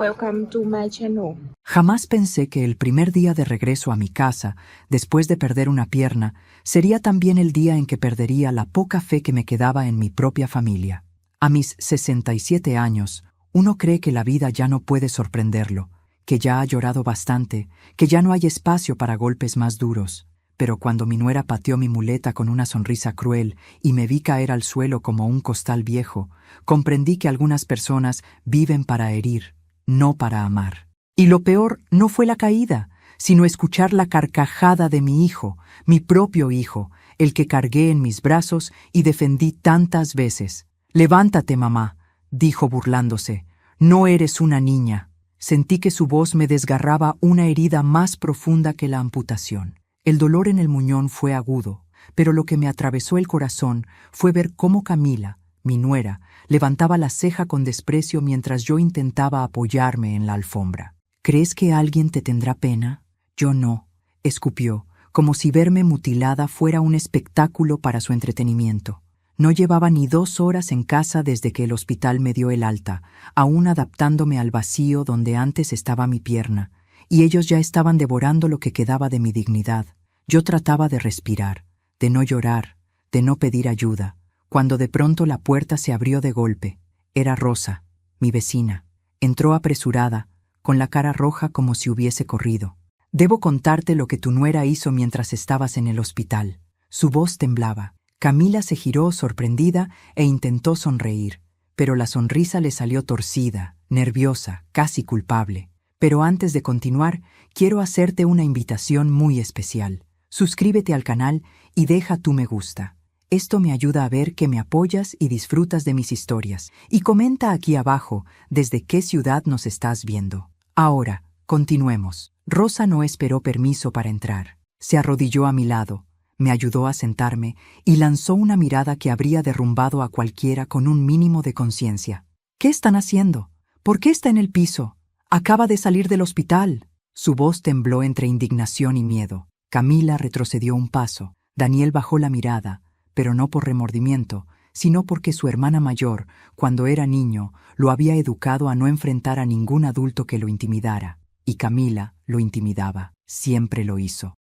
Welcome to my channel. Jamás pensé que el primer día de regreso a mi casa, después de perder una pierna, sería también el día en que perdería la poca fe que me quedaba en mi propia familia. A mis 67 años, uno cree que la vida ya no puede sorprenderlo, que ya ha llorado bastante, que ya no hay espacio para golpes más duros. Pero cuando mi nuera pateó mi muleta con una sonrisa cruel y me vi caer al suelo como un costal viejo, comprendí que algunas personas viven para herir, no para amar. Y lo peor no fue la caída, sino escuchar la carcajada de mi hijo, mi propio hijo, el que cargué en mis brazos y defendí tantas veces. «Levántate, mamá», dijo burlándose. «No eres una niña». Sentí que su voz me desgarraba una herida más profunda que la amputación. El dolor en el muñón fue agudo, pero lo que me atravesó el corazón fue ver cómo Camila, mi nuera, levantaba la ceja con desprecio mientras yo intentaba apoyarme en la alfombra. «¿Crees que alguien te tendrá pena?» «Yo no», escupió, como si verme mutilada fuera un espectáculo para su entretenimiento. No llevaba ni 2 horas en casa desde que el hospital me dio el alta, aún adaptándome al vacío donde antes estaba mi pierna, y ellos ya estaban devorando lo que quedaba de mi dignidad. Yo trataba de respirar, de no llorar, de no pedir ayuda, cuando de pronto la puerta se abrió de golpe. Era Rosa, mi vecina. Entró apresurada, con la cara roja como si hubiese corrido. «Debo contarte lo que tu nuera hizo mientras estabas en el hospital». Su voz temblaba. Camila se giró sorprendida e intentó sonreír, pero la sonrisa le salió torcida, nerviosa, casi culpable. «Pero antes de continuar, quiero hacerte una invitación muy especial. Suscríbete al canal y deja tu me gusta. Esto me ayuda a ver que me apoyas y disfrutas de mis historias. Y comenta aquí abajo desde qué ciudad nos estás viendo». Ahora, continuemos. Rosa no esperó permiso para entrar. Se arrodilló a mi lado, me ayudó a sentarme y lanzó una mirada que habría derrumbado a cualquiera con un mínimo de conciencia. «¿Qué están haciendo? ¿Por qué está en el piso? Acaba de salir del hospital». Su voz tembló entre indignación y miedo. Camila retrocedió un paso. Daniel bajó la mirada, pero no por remordimiento, sino porque su hermana mayor, cuando era niño, lo había educado a no enfrentar a ningún adulto que lo intimidara. Y Camila lo intimidaba. Siempre lo hizo.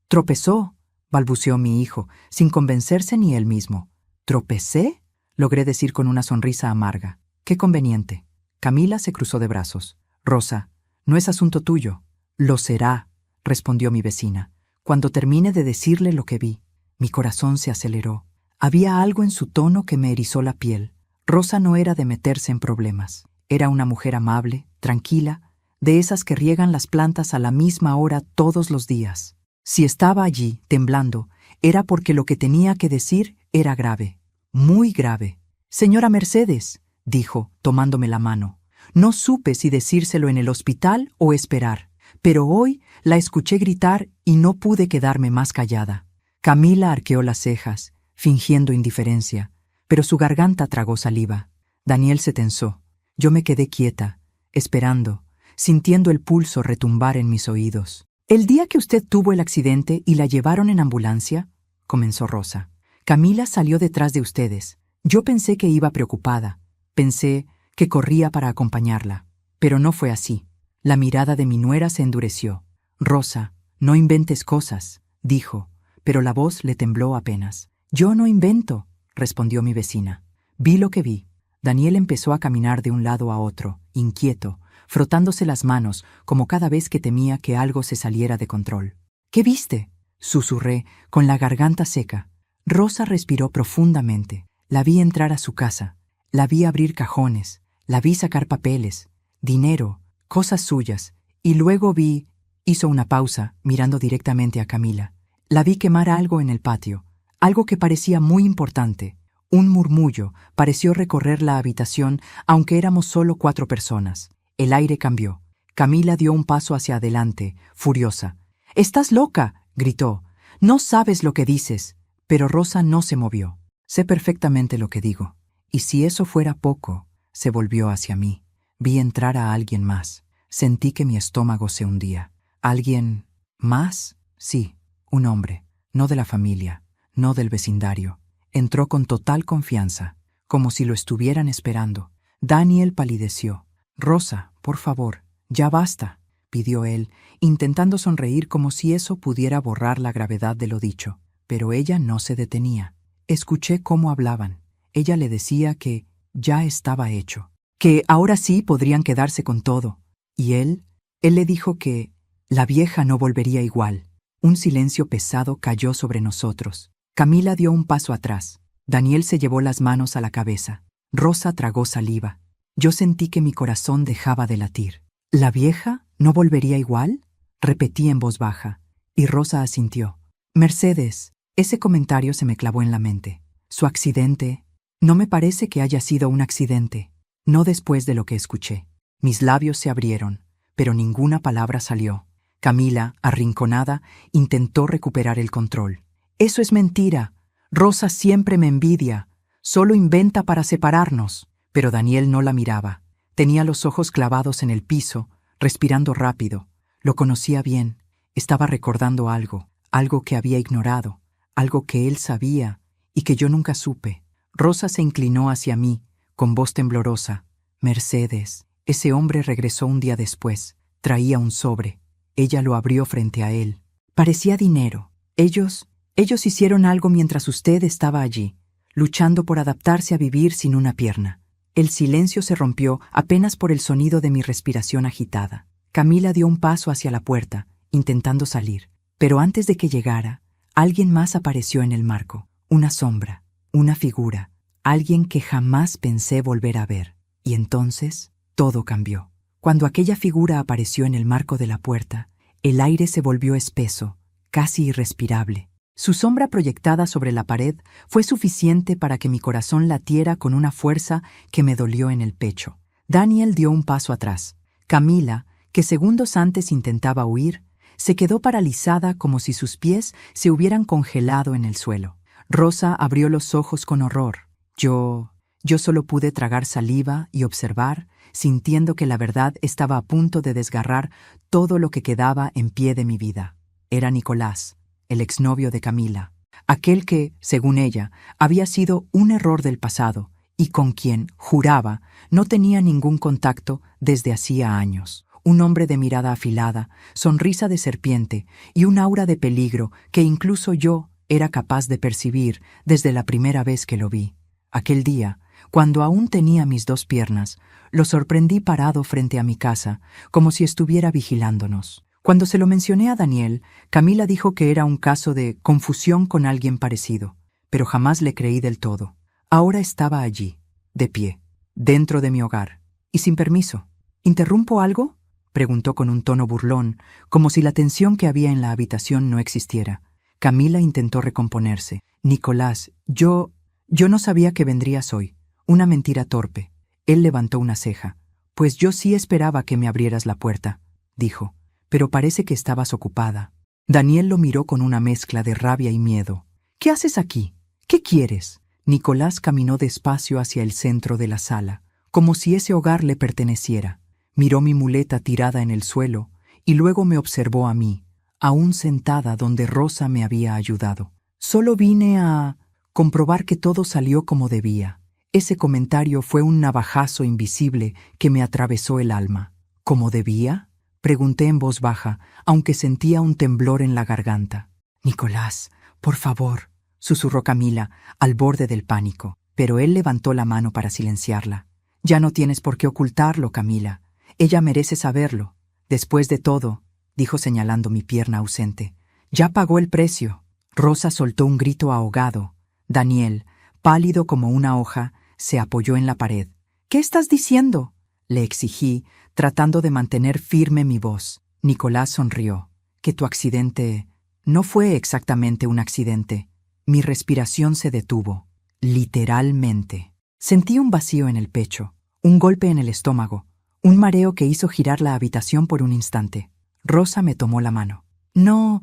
«Tropezó», balbuceó mi hijo, sin convencerse ni él mismo. «¿Tropecé?», logré decir con una sonrisa amarga. «Qué conveniente». Camila se cruzó de brazos. «Rosa, no es asunto tuyo». «Lo será», respondió mi vecina, cuando termine de decirle lo que vi. Mi corazón se aceleró. Había algo en su tono que me erizó la piel. Rosa no era de meterse en problemas. Era una mujer amable, tranquila, de esas que riegan las plantas a la misma hora todos los días. Si estaba allí, temblando, era porque lo que tenía que decir era grave, muy grave. «Señora Mercedes», dijo, tomándome la mano. No supe si decírselo en el hospital o esperar, pero hoy la escuché gritar y no pude quedarme más callada. Camila arqueó las cejas, fingiendo indiferencia, pero su garganta tragó saliva. Daniel se tensó. Yo me quedé quieta, esperando, sintiendo el pulso retumbar en mis oídos. «El día que usted tuvo el accidente y la llevaron en ambulancia», comenzó Rosa, «Camila salió detrás de ustedes. Yo pensé que iba preocupada. Pensé que corría para acompañarla. Pero no fue así». La mirada de mi nuera se endureció. «Rosa, no inventes cosas», dijo, pero la voz le tembló apenas. «Yo no invento», respondió mi vecina. «Vi lo que vi». Daniel empezó a caminar de un lado a otro, inquieto, frotándose las manos como cada vez que temía que algo se saliera de control. «¿Qué viste?», susurré, con la garganta seca. Rosa respiró profundamente. La vi entrar a su casa. La vi abrir cajones. La vi sacar papeles, dinero, cosas suyas. Y luego vi... Hizo una pausa, mirando directamente a Camila. La vi quemar algo en el patio, algo que parecía muy importante. Un murmullo pareció recorrer la habitación, aunque éramos solo 4 personas. El aire cambió. Camila dio un paso hacia adelante, furiosa. «¡Estás loca!», gritó. «No sabes lo que dices». Pero Rosa no se movió. «Sé perfectamente lo que digo». Y si eso fuera poco, se volvió hacia mí. Vi entrar a alguien más. Sentí que mi estómago se hundía. ¿Alguien más? Sí, un hombre. No de la familia, no del vecindario. Entró con total confianza, como si lo estuvieran esperando. Daniel palideció. Rosa, por favor, ya basta, pidió él, intentando sonreír como si eso pudiera borrar la gravedad de lo dicho. Pero ella no se detenía. Escuché cómo hablaban. Ella le decía que ya estaba hecho, que ahora sí podrían quedarse con todo. Y él le dijo que la vieja no volvería igual. Un silencio pesado cayó sobre nosotros. Camila dio un paso atrás. Daniel se llevó las manos a la cabeza. Rosa tragó saliva. Yo sentí que mi corazón dejaba de latir. ¿La vieja no volvería igual? Repetí en voz baja, y Rosa asintió. Mercedes, ese comentario se me clavó en la mente. Su accidente, no me parece que haya sido un accidente, no después de lo que escuché. Mis labios se abrieron, pero ninguna palabra salió. Camila, arrinconada, intentó recuperar el control. Eso es mentira. Rosa siempre me envidia. Solo inventa para separarnos. Pero Daniel no la miraba. Tenía los ojos clavados en el piso, respirando rápido. Lo conocía bien. Estaba recordando algo que había ignorado, algo que él sabía y que yo nunca supe. Rosa se inclinó hacia mí, con voz temblorosa. Mercedes, ese hombre regresó un día después. Traía un sobre. Ella lo abrió frente a él. Parecía dinero. Ellos hicieron algo mientras usted estaba allí, luchando por adaptarse a vivir sin una pierna. El silencio se rompió apenas por el sonido de mi respiración agitada. Camila dio un paso hacia la puerta, intentando salir. Pero antes de que llegara, alguien más apareció en el marco. Una sombra, una figura, alguien que jamás pensé volver a ver. Y entonces, todo cambió. Cuando aquella figura apareció en el marco de la puerta, el aire se volvió espeso, casi irrespirable. Su sombra proyectada sobre la pared fue suficiente para que mi corazón latiera con una fuerza que me dolió en el pecho. Daniel dio un paso atrás. Camila, que segundos antes intentaba huir, se quedó paralizada como si sus pies se hubieran congelado en el suelo. Rosa abrió los ojos con horror. Yo solo pude tragar saliva y observar, sintiendo que la verdad estaba a punto de desgarrar todo lo que quedaba en pie de mi vida. Era Nicolás, el exnovio de Camila, aquel que, según ella, había sido un error del pasado y con quien, juraba, no tenía ningún contacto desde hacía años. Un hombre de mirada afilada, sonrisa de serpiente y un aura de peligro que incluso yo era capaz de percibir desde la primera vez que lo vi. Aquel día, cuando aún tenía mis dos piernas, lo sorprendí parado frente a mi casa, como si estuviera vigilándonos. Cuando se lo mencioné a Daniel, Camila dijo que era un caso de confusión con alguien parecido, pero jamás le creí del todo. Ahora estaba allí, de pie, dentro de mi hogar, y sin permiso. ¿Interrumpo algo?, preguntó con un tono burlón, como si la tensión que había en la habitación no existiera. Camila intentó recomponerse. Nicolás, yo no sabía que vendrías hoy. Una mentira torpe. Él levantó una ceja. Pues yo sí esperaba que me abrieras la puerta, dijo. Pero parece que estabas ocupada. Daniel lo miró con una mezcla de rabia y miedo. ¿Qué haces aquí? ¿Qué quieres? Nicolás caminó despacio hacia el centro de la sala, como si ese hogar le perteneciera. Miró mi muleta tirada en el suelo y luego me observó a mí, aún sentada donde Rosa me había ayudado. Solo vine a comprobar que todo salió como debía. Ese comentario fue un navajazo invisible que me atravesó el alma. ¿Cómo debía?, pregunté en voz baja, aunque sentía un temblor en la garganta. Nicolás, por favor, susurró Camila, al borde del pánico, pero él levantó la mano para silenciarla. Ya no tienes por qué ocultarlo, Camila. Ella merece saberlo. Después de todo, dijo señalando mi pierna ausente, ya pagó el precio. Rosa soltó un grito ahogado. Daniel, pálido como una hoja, se apoyó en la pared. ¿Qué estás diciendo?, le exigí, tratando de mantener firme mi voz. Nicolás sonrió. Que tu accidente no fue exactamente un accidente. Mi respiración se detuvo, literalmente. Sentí un vacío en el pecho, un golpe en el estómago, un mareo que hizo girar la habitación por un instante. Rosa me tomó la mano. No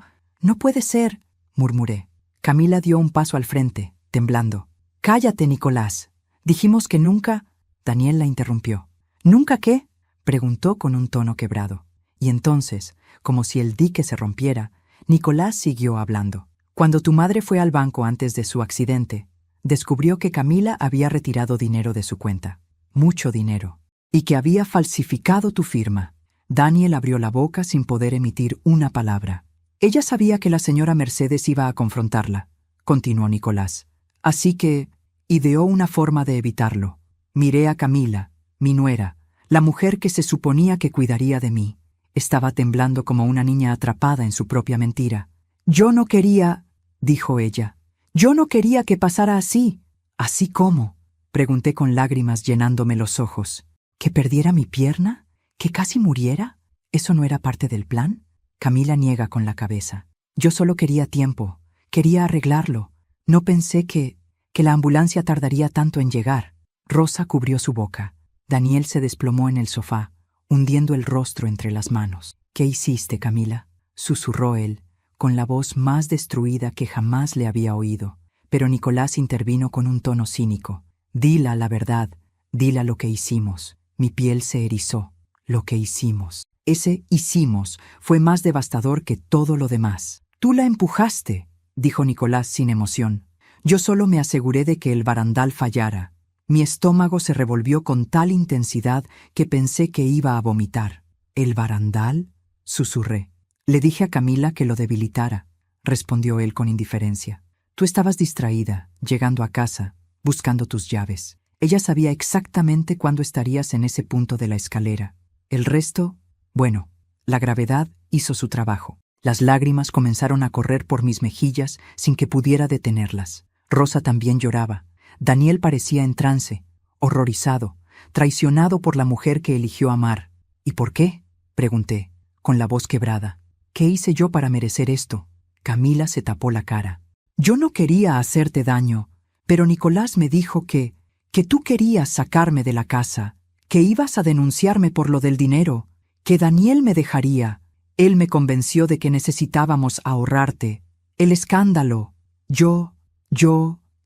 puede ser, murmuré. Camila dio un paso al frente, temblando. Cállate, Nicolás. Dijimos que nunca... Daniel la interrumpió. ¿Nunca qué?, preguntó con un tono quebrado. Y entonces, como si el dique se rompiera, Nicolás siguió hablando. Cuando tu madre fue al banco antes de su accidente, descubrió que Camila había retirado dinero de su cuenta. Mucho dinero. y que había falsificado tu firma. Daniel abrió la boca sin poder emitir una palabra. Ella sabía que la señora Mercedes iba a confrontarla, continuó Nicolás. Así que ideó una forma de evitarlo. Miré a Camila, mi nuera, la mujer que se suponía que cuidaría de mí. Estaba temblando como una niña atrapada en su propia mentira. Yo no quería, dijo ella. Yo no quería que pasara así. ¿Así cómo? Pregunté con lágrimas llenándome los ojos. ¿Que perdiera mi pierna? ¿Que casi muriera? ¿Eso no era parte del plan? Camila niega con la cabeza. Yo solo quería tiempo. Quería arreglarlo. No pensé que la ambulancia tardaría tanto en llegar. Rosa cubrió su boca. Daniel se desplomó en el sofá, hundiendo el rostro entre las manos. ¿Qué hiciste, Camila?, susurró él, con la voz más destruida que jamás le había oído. Pero Nicolás intervino con un tono cínico. Dila la verdad, dila lo que hicimos. Mi piel se erizó. Lo que hicimos. Ese hicimos fue más devastador que todo lo demás. Tú la empujaste, dijo Nicolás sin emoción. Yo solo me aseguré de que el barandal fallara. Mi estómago se revolvió con tal intensidad que pensé que iba a vomitar. ¿El barandal?, susurré. Le dije a Camila que lo debilitara, respondió él con indiferencia. Tú estabas distraída, llegando a casa, buscando tus llaves. Ella sabía exactamente cuándo estarías en ese punto de la escalera. El resto, bueno, la gravedad hizo su trabajo. Las lágrimas comenzaron a correr por mis mejillas sin que pudiera detenerlas. Rosa también lloraba. Daniel parecía en trance, horrorizado, traicionado por la mujer que eligió amar. ¿Y por qué?, pregunté, con la voz quebrada. ¿Qué hice yo para merecer esto? Camila se tapó la cara. Yo no quería hacerte daño, pero Nicolás me dijo que tú querías sacarme de la casa, que ibas a denunciarme por lo del dinero, que Daniel me dejaría. Él me convenció de que necesitábamos ahorrarte. El escándalo. Yo...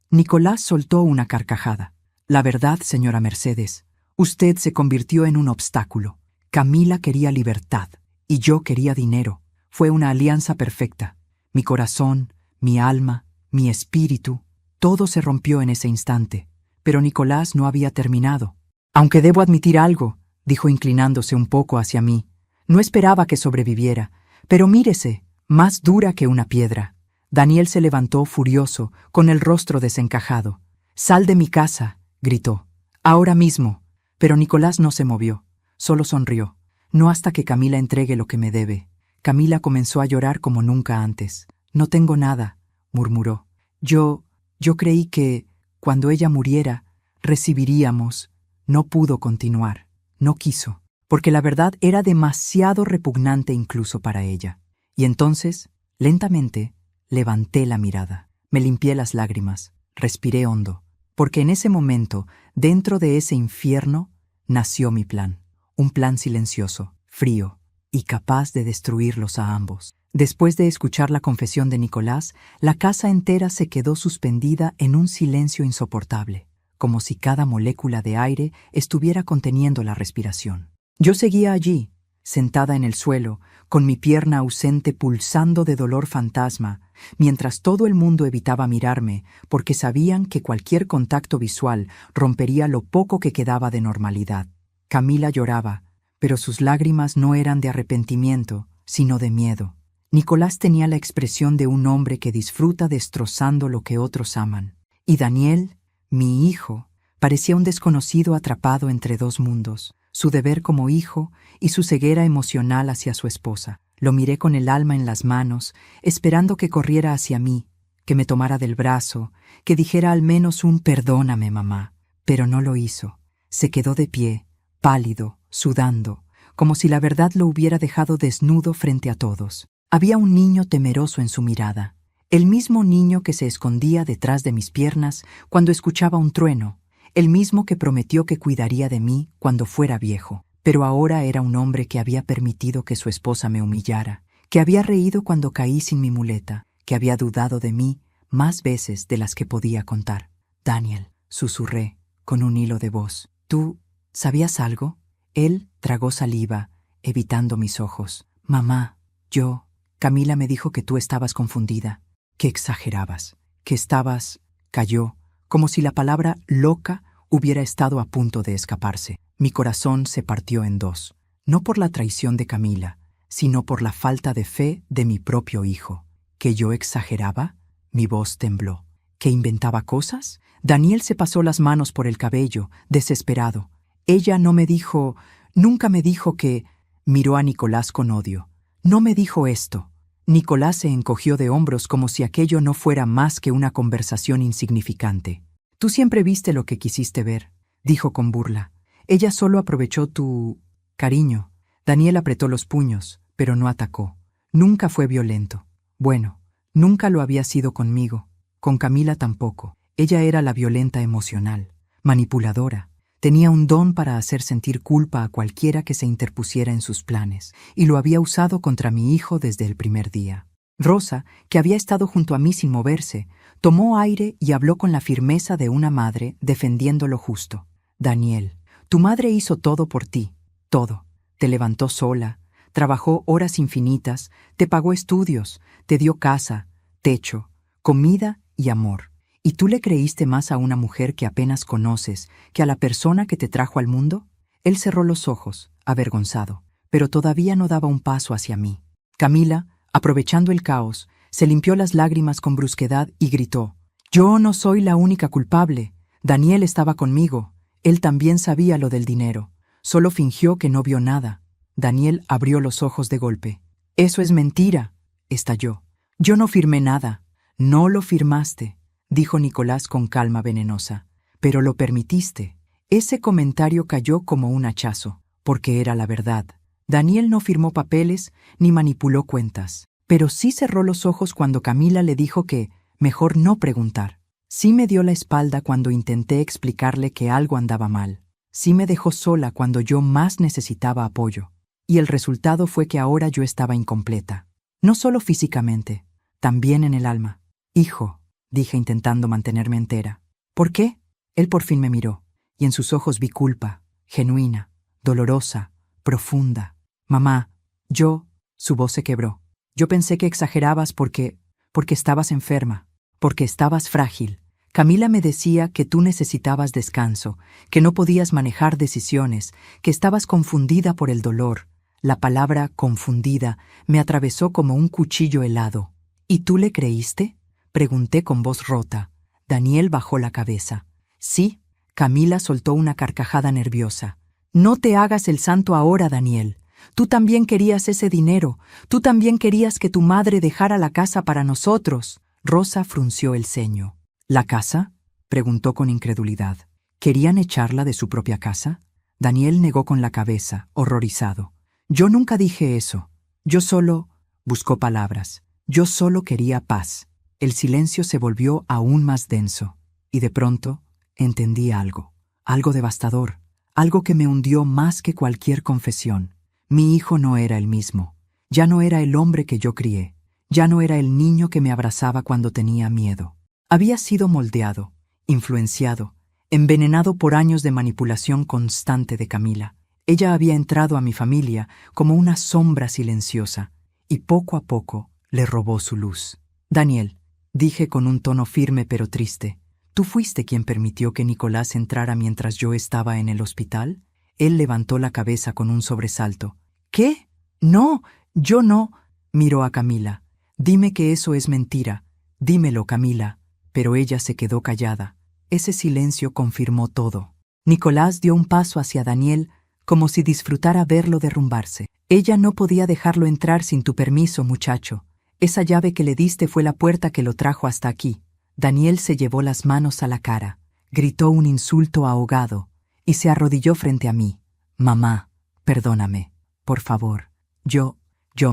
Nicolás soltó una carcajada. La verdad, señora Mercedes, usted se convirtió en un obstáculo. Camila quería libertad, y yo quería dinero. Fue una alianza perfecta. Mi corazón, mi alma, mi espíritu, todo se rompió en ese instante. Pero Nicolás no había terminado. Aunque debo admitir algo, dijo inclinándose un poco hacia mí. No esperaba que sobreviviera, pero mírese, más dura que una piedra. Daniel se levantó furioso, con el rostro desencajado. «Sal de mi casa», gritó. «Ahora mismo». Pero Nicolás no se movió, solo sonrió. «No hasta que Camila entregue lo que me debe». Camila comenzó a llorar como nunca antes. «No tengo nada», murmuró. Yo creí que, cuando ella muriera, recibiríamos». No pudo continuar. No quiso, porque la verdad era demasiado repugnante incluso para ella. Y entonces, lentamente, levanté la mirada. Me limpié las lágrimas, respiré hondo, porque en ese momento, dentro de ese infierno, nació mi plan. Un plan silencioso, frío y capaz de destruirlos a ambos. Después de escuchar la confesión de Nicolás, la casa entera se quedó suspendida en un silencio insoportable, como si cada molécula de aire estuviera conteniendo la respiración. Yo seguía allí, sentada en el suelo, con mi pierna ausente pulsando de dolor fantasma, mientras todo el mundo evitaba mirarme porque sabían que cualquier contacto visual rompería lo poco que quedaba de normalidad. Camila lloraba, pero sus lágrimas no eran de arrepentimiento, sino de miedo. Nicolás tenía la expresión de un hombre que disfruta destrozando lo que otros aman. Y Daniel, mi hijo, parecía un desconocido atrapado entre dos mundos, su deber como hijo y su ceguera emocional hacia su esposa. Lo miré con el alma en las manos, esperando que corriera hacia mí, que me tomara del brazo, que dijera al menos un «perdóname, mamá». Pero no lo hizo. Se quedó de pie, pálido, sudando, como si la verdad lo hubiera dejado desnudo frente a todos. Había un niño temeroso en su mirada, el mismo niño que se escondía detrás de mis piernas cuando escuchaba un trueno, el mismo que prometió que cuidaría de mí cuando fuera viejo. Pero ahora era un hombre que había permitido que su esposa me humillara, que había reído cuando caí sin mi muleta, que había dudado de mí más veces de las que podía contar. «Daniel», susurré, con un hilo de voz. «¿Tú sabías algo?» Él tragó saliva, evitando mis ojos. «Mamá, Camila me dijo que tú estabas confundida, que exagerabas, que estabas...» Cayó, como si la palabra «loca» hubiera estado a punto de escaparse. Mi corazón se partió en dos, no por la traición de Camila, sino por la falta de fe de mi propio hijo. ¿Que yo exageraba? Mi voz tembló. ¿Que inventaba cosas? Daniel se pasó las manos por el cabello, desesperado. Ella no me dijo, nunca me dijo que... Miró a Nicolás con odio. No me dijo esto. Nicolás se encogió de hombros como si aquello no fuera más que una conversación insignificante. Tú siempre viste lo que quisiste ver, dijo con burla. Ella solo aprovechó tu... cariño. Daniel apretó los puños, pero no atacó. Nunca fue violento. Bueno, nunca lo había sido conmigo. Con Camila tampoco. Ella era la violenta emocional, manipuladora. Tenía un don para hacer sentir culpa a cualquiera que se interpusiera en sus planes, y lo había usado contra mi hijo desde el primer día. Rosa, que había estado junto a mí sin moverse, tomó aire y habló con la firmeza de una madre defendiendo lo justo. Daniel, tu madre hizo todo por ti, todo. Te levantó sola, trabajó horas infinitas, te pagó estudios, te dio casa, techo, comida y amor. ¿Y tú le creíste más a una mujer que apenas conoces que a la persona que te trajo al mundo? Él cerró los ojos, avergonzado, pero todavía no daba un paso hacia mí. Camila, aprovechando el caos, se limpió las lágrimas con brusquedad y gritó: «Yo no soy la única culpable. Daniel estaba conmigo. Él también sabía lo del dinero. Solo fingió que no vio nada». Daniel abrió los ojos de golpe. «Eso es mentira», estalló. «Yo no firmé nada». «No lo firmaste», dijo Nicolás con calma venenosa, «pero lo permitiste». Ese comentario cayó como un hachazo, porque era la verdad. Daniel no firmó papeles ni manipuló cuentas, pero sí cerró los ojos cuando Camila le dijo que mejor no preguntar. Sí me dio la espalda cuando intenté explicarle que algo andaba mal. Sí me dejó sola cuando yo más necesitaba apoyo. Y el resultado fue que ahora yo estaba incompleta. No solo físicamente, también en el alma. «Hijo», dije intentando mantenerme entera. «¿Por qué?». Él por fin me miró, y en sus ojos vi culpa, genuina, dolorosa, profunda. «Mamá, yo...». Su voz se quebró. «Yo pensé que exagerabas porque estabas enferma, porque estabas frágil. Camila me decía que tú necesitabas descanso, que no podías manejar decisiones, que estabas confundida por el dolor». La palabra confundida me atravesó como un cuchillo helado. «¿Y tú le creíste?», pregunté con voz rota. Daniel bajó la cabeza. «Sí». Camila soltó una carcajada nerviosa. «No te hagas el santo ahora, Daniel. Tú también querías ese dinero. Tú también querías que tu madre dejara la casa para nosotros». Rosa frunció el ceño. «¿La casa?», preguntó con incredulidad. ¿Querían echarla de su propia casa? Daniel negó con la cabeza, horrorizado. «Yo nunca dije eso. Yo solo...». Buscó palabras. «Yo solo quería paz». El silencio se volvió aún más denso, y de pronto entendí algo devastador, algo que me hundió más que cualquier confesión. Mi hijo no era el mismo, ya no era el hombre que yo crié, ya no era el niño que me abrazaba cuando tenía miedo. Había sido moldeado, influenciado, envenenado por años de manipulación constante de Camila. Ella había entrado a mi familia como una sombra silenciosa, y poco a poco le robó su luz. «Daniel», dije con un tono firme pero triste, «¿tú fuiste quien permitió que Nicolás entrara mientras yo estaba en el hospital?». Él levantó la cabeza con un sobresalto. «¿Qué? No, yo no...». Miró a Camila. «Dime que eso es mentira. Dímelo, Camila». Pero ella se quedó callada. Ese silencio confirmó todo. Nicolás dio un paso hacia Daniel como si disfrutara verlo derrumbarse. «Ella no podía dejarlo entrar sin tu permiso, muchacho. Esa llave que le diste fue la puerta que lo trajo hasta aquí». Daniel se llevó las manos a la cara, gritó un insulto ahogado y se arrodilló frente a mí. «Mamá, perdóname, por favor. Yo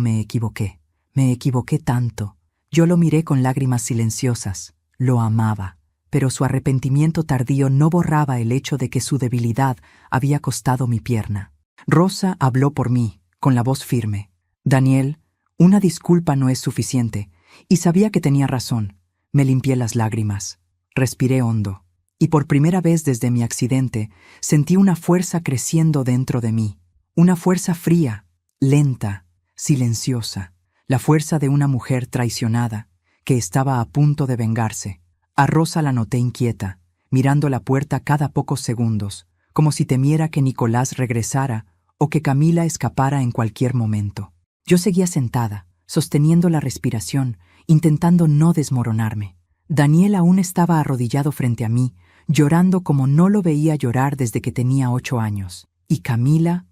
me equivoqué. Me equivoqué tanto». Yo lo miré con lágrimas silenciosas. Lo amaba, pero su arrepentimiento tardío no borraba el hecho de que su debilidad había costado mi pierna. Rosa habló por mí, con la voz firme. «Daniel, una disculpa no es suficiente», y sabía que tenía razón. Me limpié las lágrimas, respiré hondo, y por primera vez desde mi accidente sentí una fuerza creciendo dentro de mí, una fuerza fría, lenta, silenciosa, la fuerza de una mujer traicionada que estaba a punto de vengarse. A Rosa la noté inquieta, mirando la puerta cada pocos segundos, como si temiera que Nicolás regresara o que Camila escapara en cualquier momento. Yo seguía sentada, sosteniendo la respiración, intentando no desmoronarme. Daniel aún estaba arrodillado frente a mí, llorando como no lo veía llorar desde que tenía 8 años. Y Camila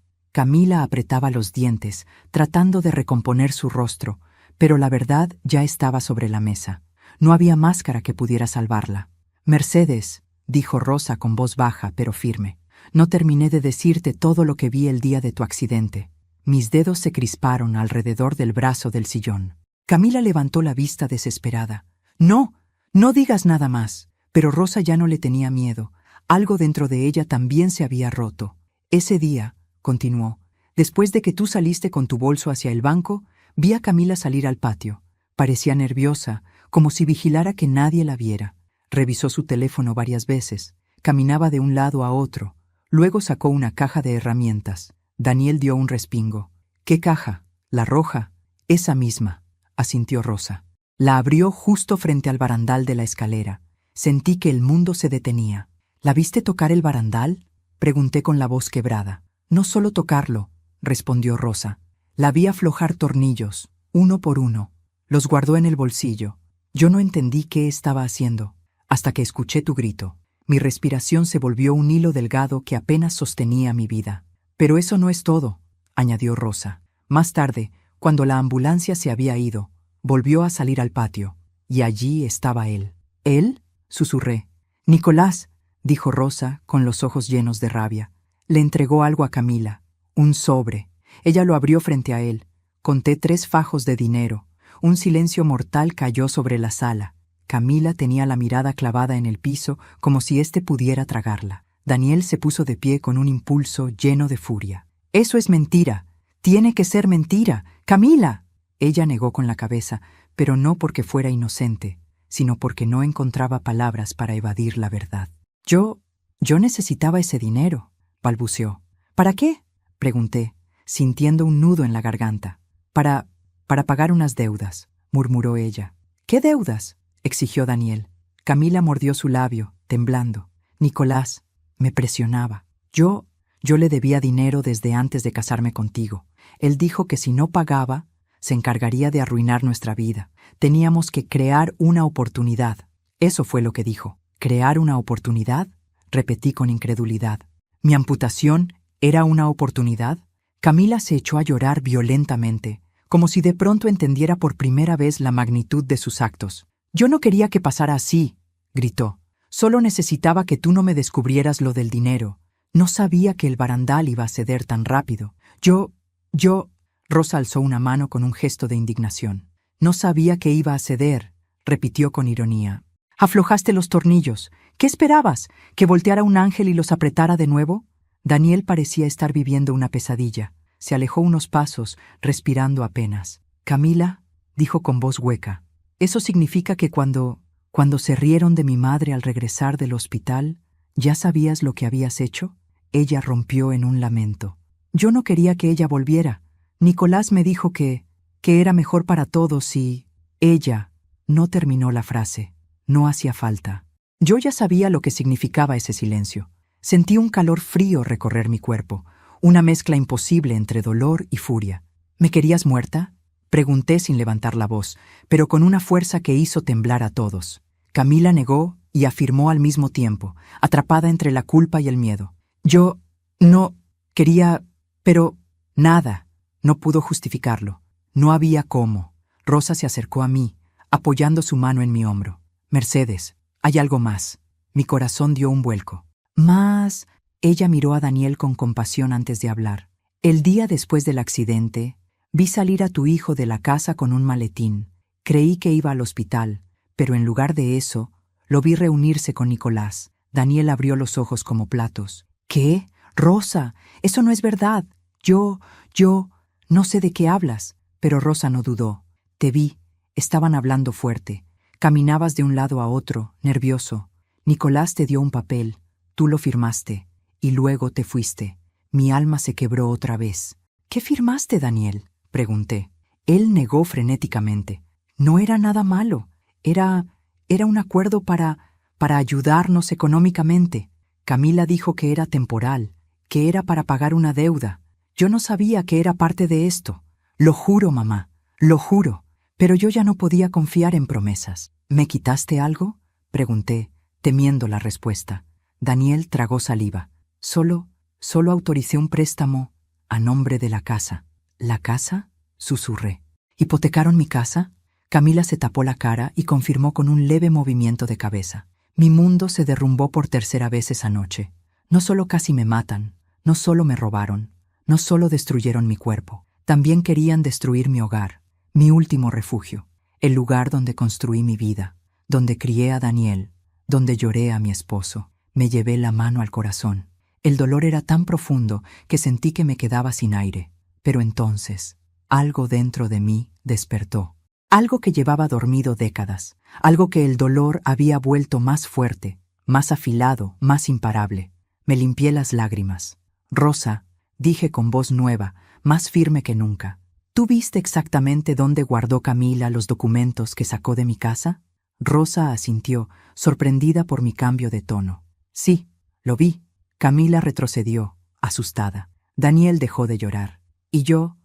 apretaba los dientes, tratando de recomponer su rostro, pero la verdad ya estaba sobre la mesa. No había máscara que pudiera salvarla. «Mercedes», dijo Rosa con voz baja pero firme, «no terminé de decirte todo lo que vi el día de tu accidente». Mis dedos se crisparon alrededor del brazo del sillón. Camila levantó la vista desesperada. «No, no digas nada más». Pero Rosa ya no le tenía miedo. Algo dentro de ella también se había roto. «Ese día», continuó, «después de que tú saliste con tu bolso hacia el banco, vi a Camila salir al patio. Parecía nerviosa, como si vigilara que nadie la viera. Revisó su teléfono varias veces. Caminaba de un lado a otro. Luego sacó una caja de herramientas. Daniel dio un respingo. «¿Qué caja? ¿La roja?» «Esa misma», asintió Rosa. La abrió justo frente al barandal de la escalera. Sentí que el mundo se detenía. «¿La viste tocar el barandal?», pregunté con la voz quebrada. «No solo tocarlo», respondió Rosa. «La vi aflojar tornillos, uno por uno. Los guardó en el bolsillo. Yo no entendí qué estaba haciendo, hasta que escuché tu grito. Mi respiración se volvió un hilo delgado que apenas sostenía mi vida». «Pero eso no es todo», añadió Rosa. Más tarde, cuando la ambulancia se había ido, volvió a salir al patio, y allí estaba él. «¿Él?», susurré. «Nicolás», dijo Rosa, con los ojos llenos de rabia. Le entregó algo a Camila, un sobre. Ella lo abrió frente a él. Conté 3 fajos de dinero. Un silencio mortal cayó sobre la sala. Camila tenía la mirada clavada en el piso, como si éste pudiera tragarla. Daniel se puso de pie con un impulso lleno de furia. «Eso es mentira. Tiene que ser mentira. ¡Camila!». Ella negó con la cabeza, pero no porque fuera inocente, sino porque no encontraba palabras para evadir la verdad. Yo necesitaba ese dinero», balbuceó. «¿Para qué?», pregunté, sintiendo un nudo en la garganta. Para pagar unas deudas», murmuró ella. «¿Qué deudas?», exigió Daniel. Camila mordió su labio, temblando. «Nicolás me presionaba. Yo le debía dinero desde antes de casarme contigo. Él dijo que si no pagaba, se encargaría de arruinar nuestra vida. Teníamos que crear una oportunidad». Eso fue lo que dijo. «¿Crear una oportunidad?», repetí con incredulidad. ¿Mi amputación era una oportunidad? Camila se echó a llorar violentamente, como si de pronto entendiera por primera vez la magnitud de sus actos. «Yo no quería que pasara así», gritó. «Solo necesitaba que tú no me descubrieras lo del dinero. No sabía que el barandal iba a ceder tan rápido. Yo... Rosa alzó una mano con un gesto de indignación. «No sabía que iba a ceder», repitió con ironía. «Aflojaste los tornillos. ¿Qué esperabas? ¿Que volteara un ángel y los apretara de nuevo?». Daniel parecía estar viviendo una pesadilla. Se alejó unos pasos, respirando apenas. «Camila», dijo con voz hueca, «¿eso significa que cuando se rieron de mi madre al regresar del hospital, ya sabías lo que habías hecho?». Ella rompió en un lamento. «Yo no quería que ella volviera. Nicolás me dijo que era mejor para todos y...». Ella no terminó la frase. No hacía falta. Yo ya sabía lo que significaba ese silencio. Sentí un calor frío recorrer mi cuerpo, una mezcla imposible entre dolor y furia. «¿Me querías muerta?», pregunté sin levantar la voz, pero con una fuerza que hizo temblar a todos. Camila negó y afirmó al mismo tiempo, atrapada entre la culpa y el miedo. «Yo no quería, pero nada». No pudo justificarlo. No había cómo. Rosa se acercó a mí, apoyando su mano en mi hombro. «Mercedes, hay algo más». Mi corazón dio un vuelco. «Más...». Ella miró a Daniel con compasión antes de hablar. «El día después del accidente, vi salir a tu hijo de la casa con un maletín. Creí que iba al hospital, pero en lugar de eso, lo vi reunirse con Nicolás». Daniel abrió los ojos como platos. «¿Qué? Rosa, eso no es verdad. Yo... no sé de qué hablas». Pero Rosa no dudó. «Te vi. Estaban hablando fuerte. Caminabas de un lado a otro, nervioso. Nicolás te dio un papel. Tú lo firmaste. Y luego te fuiste. Mi alma se quebró otra vez». «¿Qué firmaste, Daniel?», pregunté. Él negó frenéticamente. «No era nada malo. Era un acuerdo para ayudarnos económicamente». Camila dijo que era temporal, que era para pagar una deuda. Yo no sabía que era parte de esto. Lo juro, mamá, lo juro. Pero yo ya no podía confiar en promesas. ¿Me quitaste algo?, pregunté, temiendo la respuesta. Daniel tragó saliva. Solo autoricé un préstamo a nombre de la casa. ¿La casa?, susurré. ¿Hipotecaron mi casa? Camila se tapó la cara y confirmó con un leve movimiento de cabeza. Mi mundo se derrumbó por tercera vez esa noche. No solo casi me matan, no solo me robaron, no solo destruyeron mi cuerpo, también querían destruir mi hogar, mi último refugio, el lugar donde construí mi vida, donde crié a Daniel, donde lloré a mi esposo. Me llevé la mano al corazón. El dolor era tan profundo que sentí que me quedaba sin aire. Pero entonces, algo dentro de mí despertó. Algo que llevaba dormido décadas, algo que el dolor había vuelto más fuerte, más afilado, más imparable. Me limpié las lágrimas. Rosa, dije con voz nueva, más firme que nunca. ¿Tú viste exactamente dónde guardó Camila los documentos que sacó de mi casa? Rosa asintió, sorprendida por mi cambio de tono. Sí, lo vi. Camila retrocedió, asustada. Daniel dejó de llorar. Y yo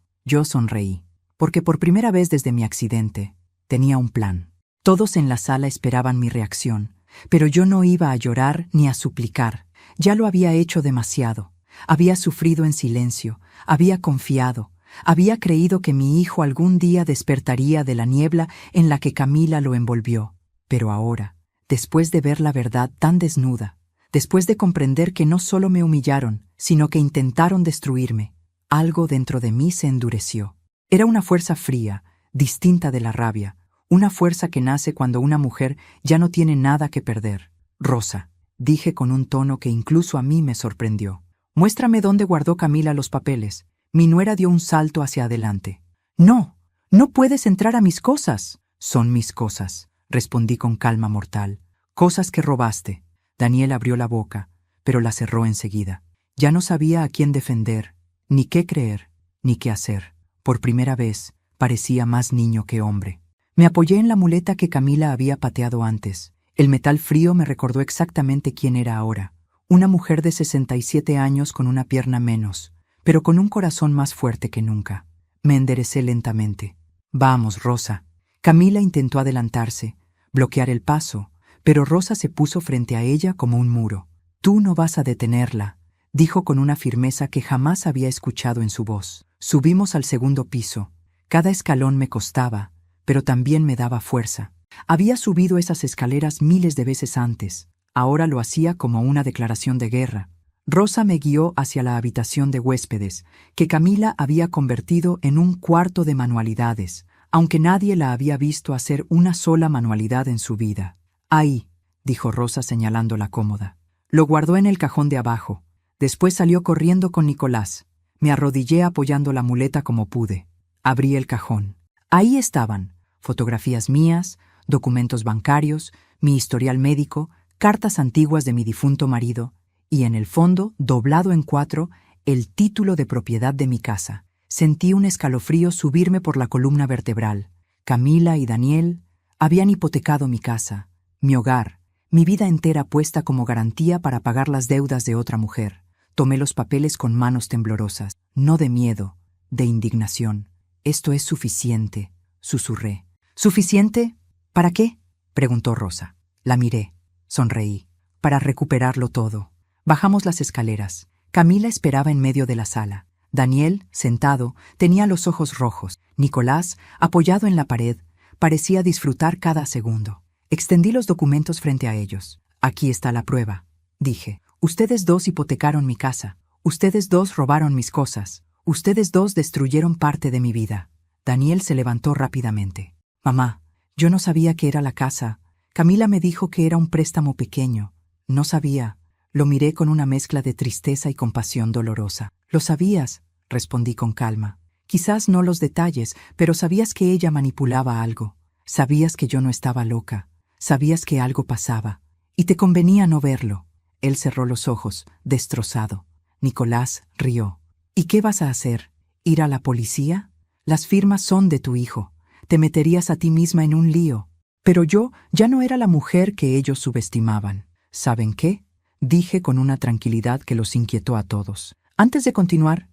sonreí. Porque por primera vez desde mi accidente, tenía un plan. Todos en la sala esperaban mi reacción, pero yo no iba a llorar ni a suplicar. Ya lo había hecho demasiado. Había sufrido en silencio, había confiado, había creído que mi hijo algún día despertaría de la niebla en la que Camila lo envolvió. Pero ahora, después de ver la verdad tan desnuda, después de comprender que no solo me humillaron, sino que intentaron destruirme, algo dentro de mí se endureció. Era una fuerza fría, distinta de la rabia, una fuerza que nace cuando una mujer ya no tiene nada que perder. Rosa, dije con un tono que incluso a mí me sorprendió. Muéstrame dónde guardó Camila los papeles. Mi nuera dio un salto hacia adelante. No, no puedes entrar a mis cosas. Son mis cosas, respondí con calma mortal. Cosas que robaste. Daniel abrió la boca, pero la cerró enseguida. Ya no sabía a quién defender, ni qué creer, ni qué hacer. Por primera vez, parecía más niño que hombre. Me apoyé en la muleta que Camila había pateado antes. El metal frío me recordó exactamente quién era ahora. Una mujer de 67 años con una pierna menos, pero con un corazón más fuerte que nunca. Me enderecé lentamente. Vamos, Rosa. Camila intentó adelantarse, bloquear el paso, pero Rosa se puso frente a ella como un muro. Tú no vas a detenerla, dijo con una firmeza que jamás había escuchado en su voz. Subimos al segundo piso. Cada escalón me costaba, pero también me daba fuerza. Había subido esas escaleras miles de veces antes. Ahora lo hacía como una declaración de guerra. Rosa me guió hacia la habitación de huéspedes, que Camila había convertido en un cuarto de manualidades, aunque nadie la había visto hacer una sola manualidad en su vida. Ahí, dijo Rosa señalando la cómoda. Lo guardó en el cajón de abajo. Después salió corriendo con Nicolás. Me arrodillé apoyando la muleta como pude. Abrí el cajón. Ahí estaban fotografías mías, documentos bancarios, mi historial médico, cartas antiguas de mi difunto marido, y en el fondo, doblado en 4, el título de propiedad de mi casa. Sentí un escalofrío subirme por la columna vertebral. Camila y Daniel habían hipotecado mi casa, mi hogar, mi vida entera puesta como garantía para pagar las deudas de otra mujer. Tomé los papeles con manos temblorosas, no de miedo, de indignación. Esto es suficiente, susurré. ¿Suficiente? ¿Para qué?, preguntó Rosa. La miré, sonreí. Para recuperarlo todo. Bajamos las escaleras. Camila esperaba en medio de la sala. Daniel, sentado, tenía los ojos rojos. Nicolás, apoyado en la pared, parecía disfrutar cada segundo. Extendí los documentos frente a ellos. Aquí está la prueba, dije. Ustedes dos hipotecaron mi casa. Ustedes dos robaron mis cosas. Ustedes dos destruyeron parte de mi vida. Daniel se levantó rápidamente. Mamá, yo no sabía que era la casa. Camila me dijo que era un préstamo pequeño. No sabía. Lo miré con una mezcla de tristeza y compasión dolorosa. Lo sabías, respondí con calma. Quizás no los detalles, pero sabías que ella manipulaba algo. Sabías que yo no estaba loca. Sabías que algo pasaba. Y te convenía no verlo. Él cerró los ojos, destrozado. Nicolás rió. ¿Y qué vas a hacer? ¿Ir a la policía? Las firmas son de tu hijo. Te meterías a ti misma en un lío. Pero yo ya no era la mujer que ellos subestimaban. ¿Saben qué? dije con una tranquilidad que los inquietó a todos. Antes de continuar,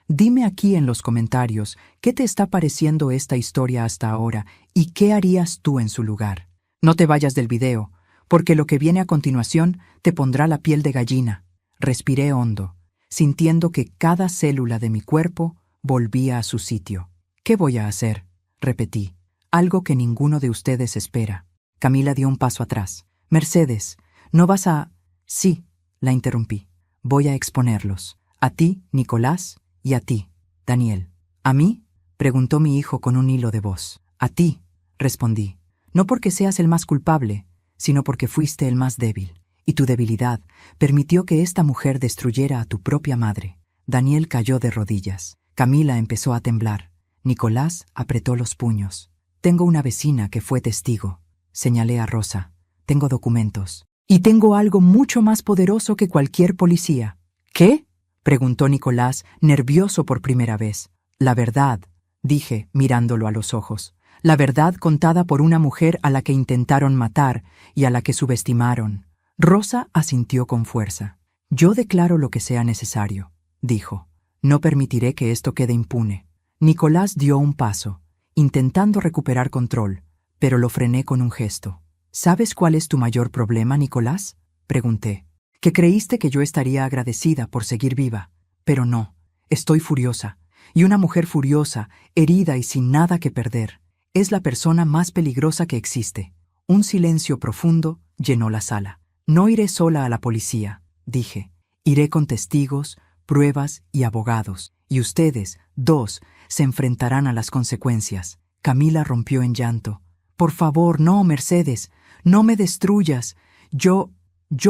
dime aquí en los comentarios qué te está pareciendo esta historia hasta ahora y qué harías tú en su lugar. No te vayas del video, porque lo que viene a continuación te pondrá la piel de gallina. Respiré hondo, sintiendo que cada célula de mi cuerpo volvía a su sitio. ¿Qué voy a hacer?, repetí, algo que ninguno de ustedes espera. Camila dio un paso atrás. Mercedes, ¿no vas a...? Sí, la interrumpí. Voy a exponerlos. A ti, Nicolás, y a ti, Daniel. ¿A mí?, preguntó mi hijo con un hilo de voz. A ti, respondí. No porque seas el más culpable, sino porque fuiste el más débil. Y tu debilidad permitió que esta mujer destruyera a tu propia madre. Daniel cayó de rodillas. Camila empezó a temblar. Nicolás apretó los puños. Tengo una vecina que fue testigo. Señalé a Rosa. Tengo documentos. Y tengo algo mucho más poderoso que cualquier policía. ¿Qué?, preguntó Nicolás, nervioso por primera vez. La verdad, dije, mirándolo a los ojos. La verdad contada por una mujer a la que intentaron matar y a la que subestimaron. Rosa asintió con fuerza. Yo declaro lo que sea necesario, dijo. No permitiré que esto quede impune. Nicolás dio un paso, intentando recuperar control, pero lo frené con un gesto. ¿Sabes cuál es tu mayor problema, Nicolás?, pregunté. Que creíste que yo estaría agradecida por seguir viva. Pero no, estoy furiosa. Y una mujer furiosa, herida y sin nada que perder, es la persona más peligrosa que existe. Un silencio profundo llenó la sala. No iré sola a la policía, dije. Iré con testigos, pruebas y abogados. Y ustedes, dos, se enfrentarán a las consecuencias. Camila rompió en llanto. Por favor, no, Mercedes, no me destruyas. Yo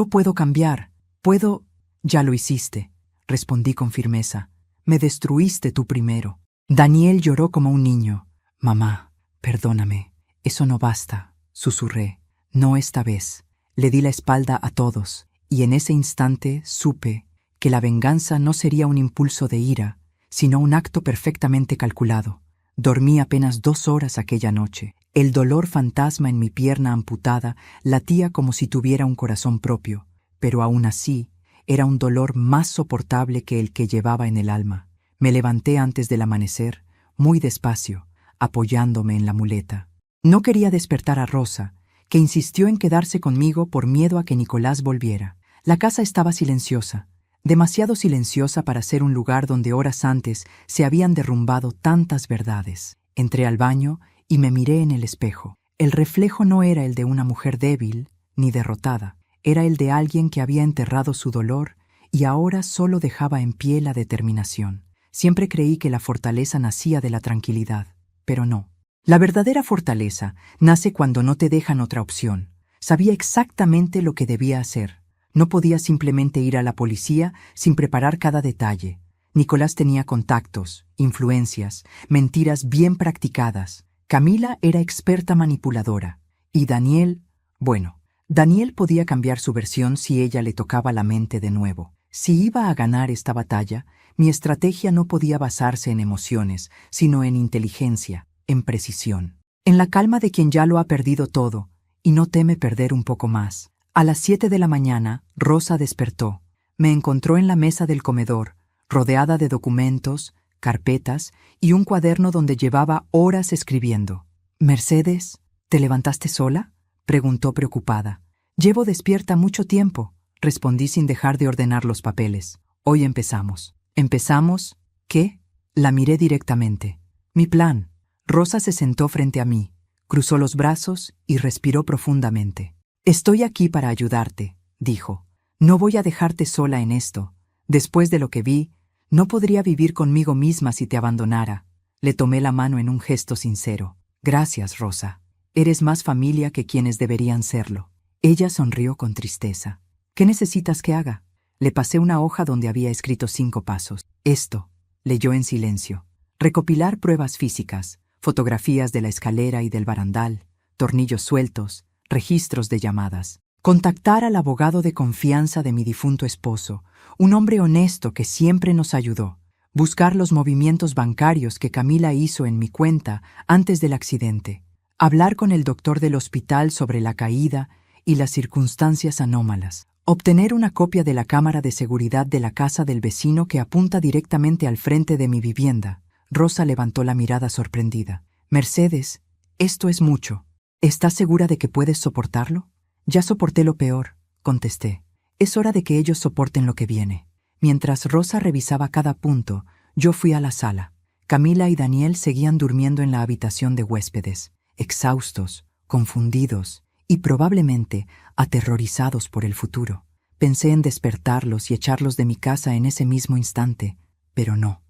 puedo cambiar. Puedo... Ya lo hiciste, respondí con firmeza. Me destruiste tú primero. Daniel lloró como un niño. Mamá, perdóname. Eso no basta, susurré. No esta vez. Le di la espalda a todos, y en ese instante supe que la venganza no sería un impulso de ira, sino un acto perfectamente calculado. Dormí apenas 2 horas aquella noche. El dolor fantasma en mi pierna amputada latía como si tuviera un corazón propio, pero aún así era un dolor más soportable que el que llevaba en el alma. Me levanté antes del amanecer, muy despacio, apoyándome en la muleta. No quería despertar a Rosa, que insistió en quedarse conmigo por miedo a que Nicolás volviera. La casa estaba silenciosa, demasiado silenciosa para ser un lugar donde horas antes se habían derrumbado tantas verdades. Entré al baño y me miré en el espejo. El reflejo no era el de una mujer débil ni derrotada, era el de alguien que había enterrado su dolor y ahora solo dejaba en pie la determinación. Siempre creí que la fortaleza nacía de la tranquilidad, pero no. La verdadera fortaleza nace cuando no te dejan otra opción. Sabía exactamente lo que debía hacer. No podía simplemente ir a la policía sin preparar cada detalle. Nicolás tenía contactos, influencias, mentiras bien practicadas. Camila era experta manipuladora. Y Daniel, bueno, Daniel podía cambiar su versión si ella le tocaba la mente de nuevo. Si iba a ganar esta batalla, mi estrategia no podía basarse en emociones, sino en inteligencia, en precisión. En la calma de quien ya lo ha perdido todo y no teme perder un poco más. A las 7 de la mañana, Rosa despertó. Me encontró en la mesa del comedor, rodeada de documentos, carpetas y un cuaderno donde llevaba horas escribiendo. «Mercedes, ¿te levantaste sola?», preguntó preocupada. «Llevo despierta mucho tiempo», respondí sin dejar de ordenar los papeles. «Hoy empezamos». «¿Empezamos? ¿Qué?». La miré directamente. «Mi plan». Rosa se sentó frente a mí, cruzó los brazos y respiró profundamente. «Estoy aquí para ayudarte», dijo. «No voy a dejarte sola en esto. Después de lo que vi, no podría vivir conmigo misma si te abandonara». Le tomé la mano en un gesto sincero. «Gracias, Rosa. Eres más familia que quienes deberían serlo». Ella sonrió con tristeza. «¿Qué necesitas que haga?». Le pasé una hoja donde había escrito 5 pasos. «Esto», leyó en silencio. «Recopilar pruebas físicas, fotografías de la escalera y del barandal, tornillos sueltos, registros de llamadas. Contactar al abogado de confianza de mi difunto esposo, un hombre honesto que siempre nos ayudó. Buscar los movimientos bancarios que Camila hizo en mi cuenta antes del accidente. Hablar con el doctor del hospital sobre la caída y las circunstancias anómalas. Obtener una copia de la cámara de seguridad de la casa del vecino que apunta directamente al frente de mi vivienda. Rosa levantó la mirada sorprendida. Mercedes, esto es mucho. ¿Estás segura de que puedes soportarlo? Ya soporté lo peor, contesté. Es hora de que ellos soporten lo que viene. Mientras Rosa revisaba cada punto, yo fui a la sala. Camila y Daniel seguían durmiendo en la habitación de huéspedes, exhaustos, confundidos y probablemente aterrorizados por el futuro. Pensé en despertarlos y echarlos de mi casa en ese mismo instante, pero no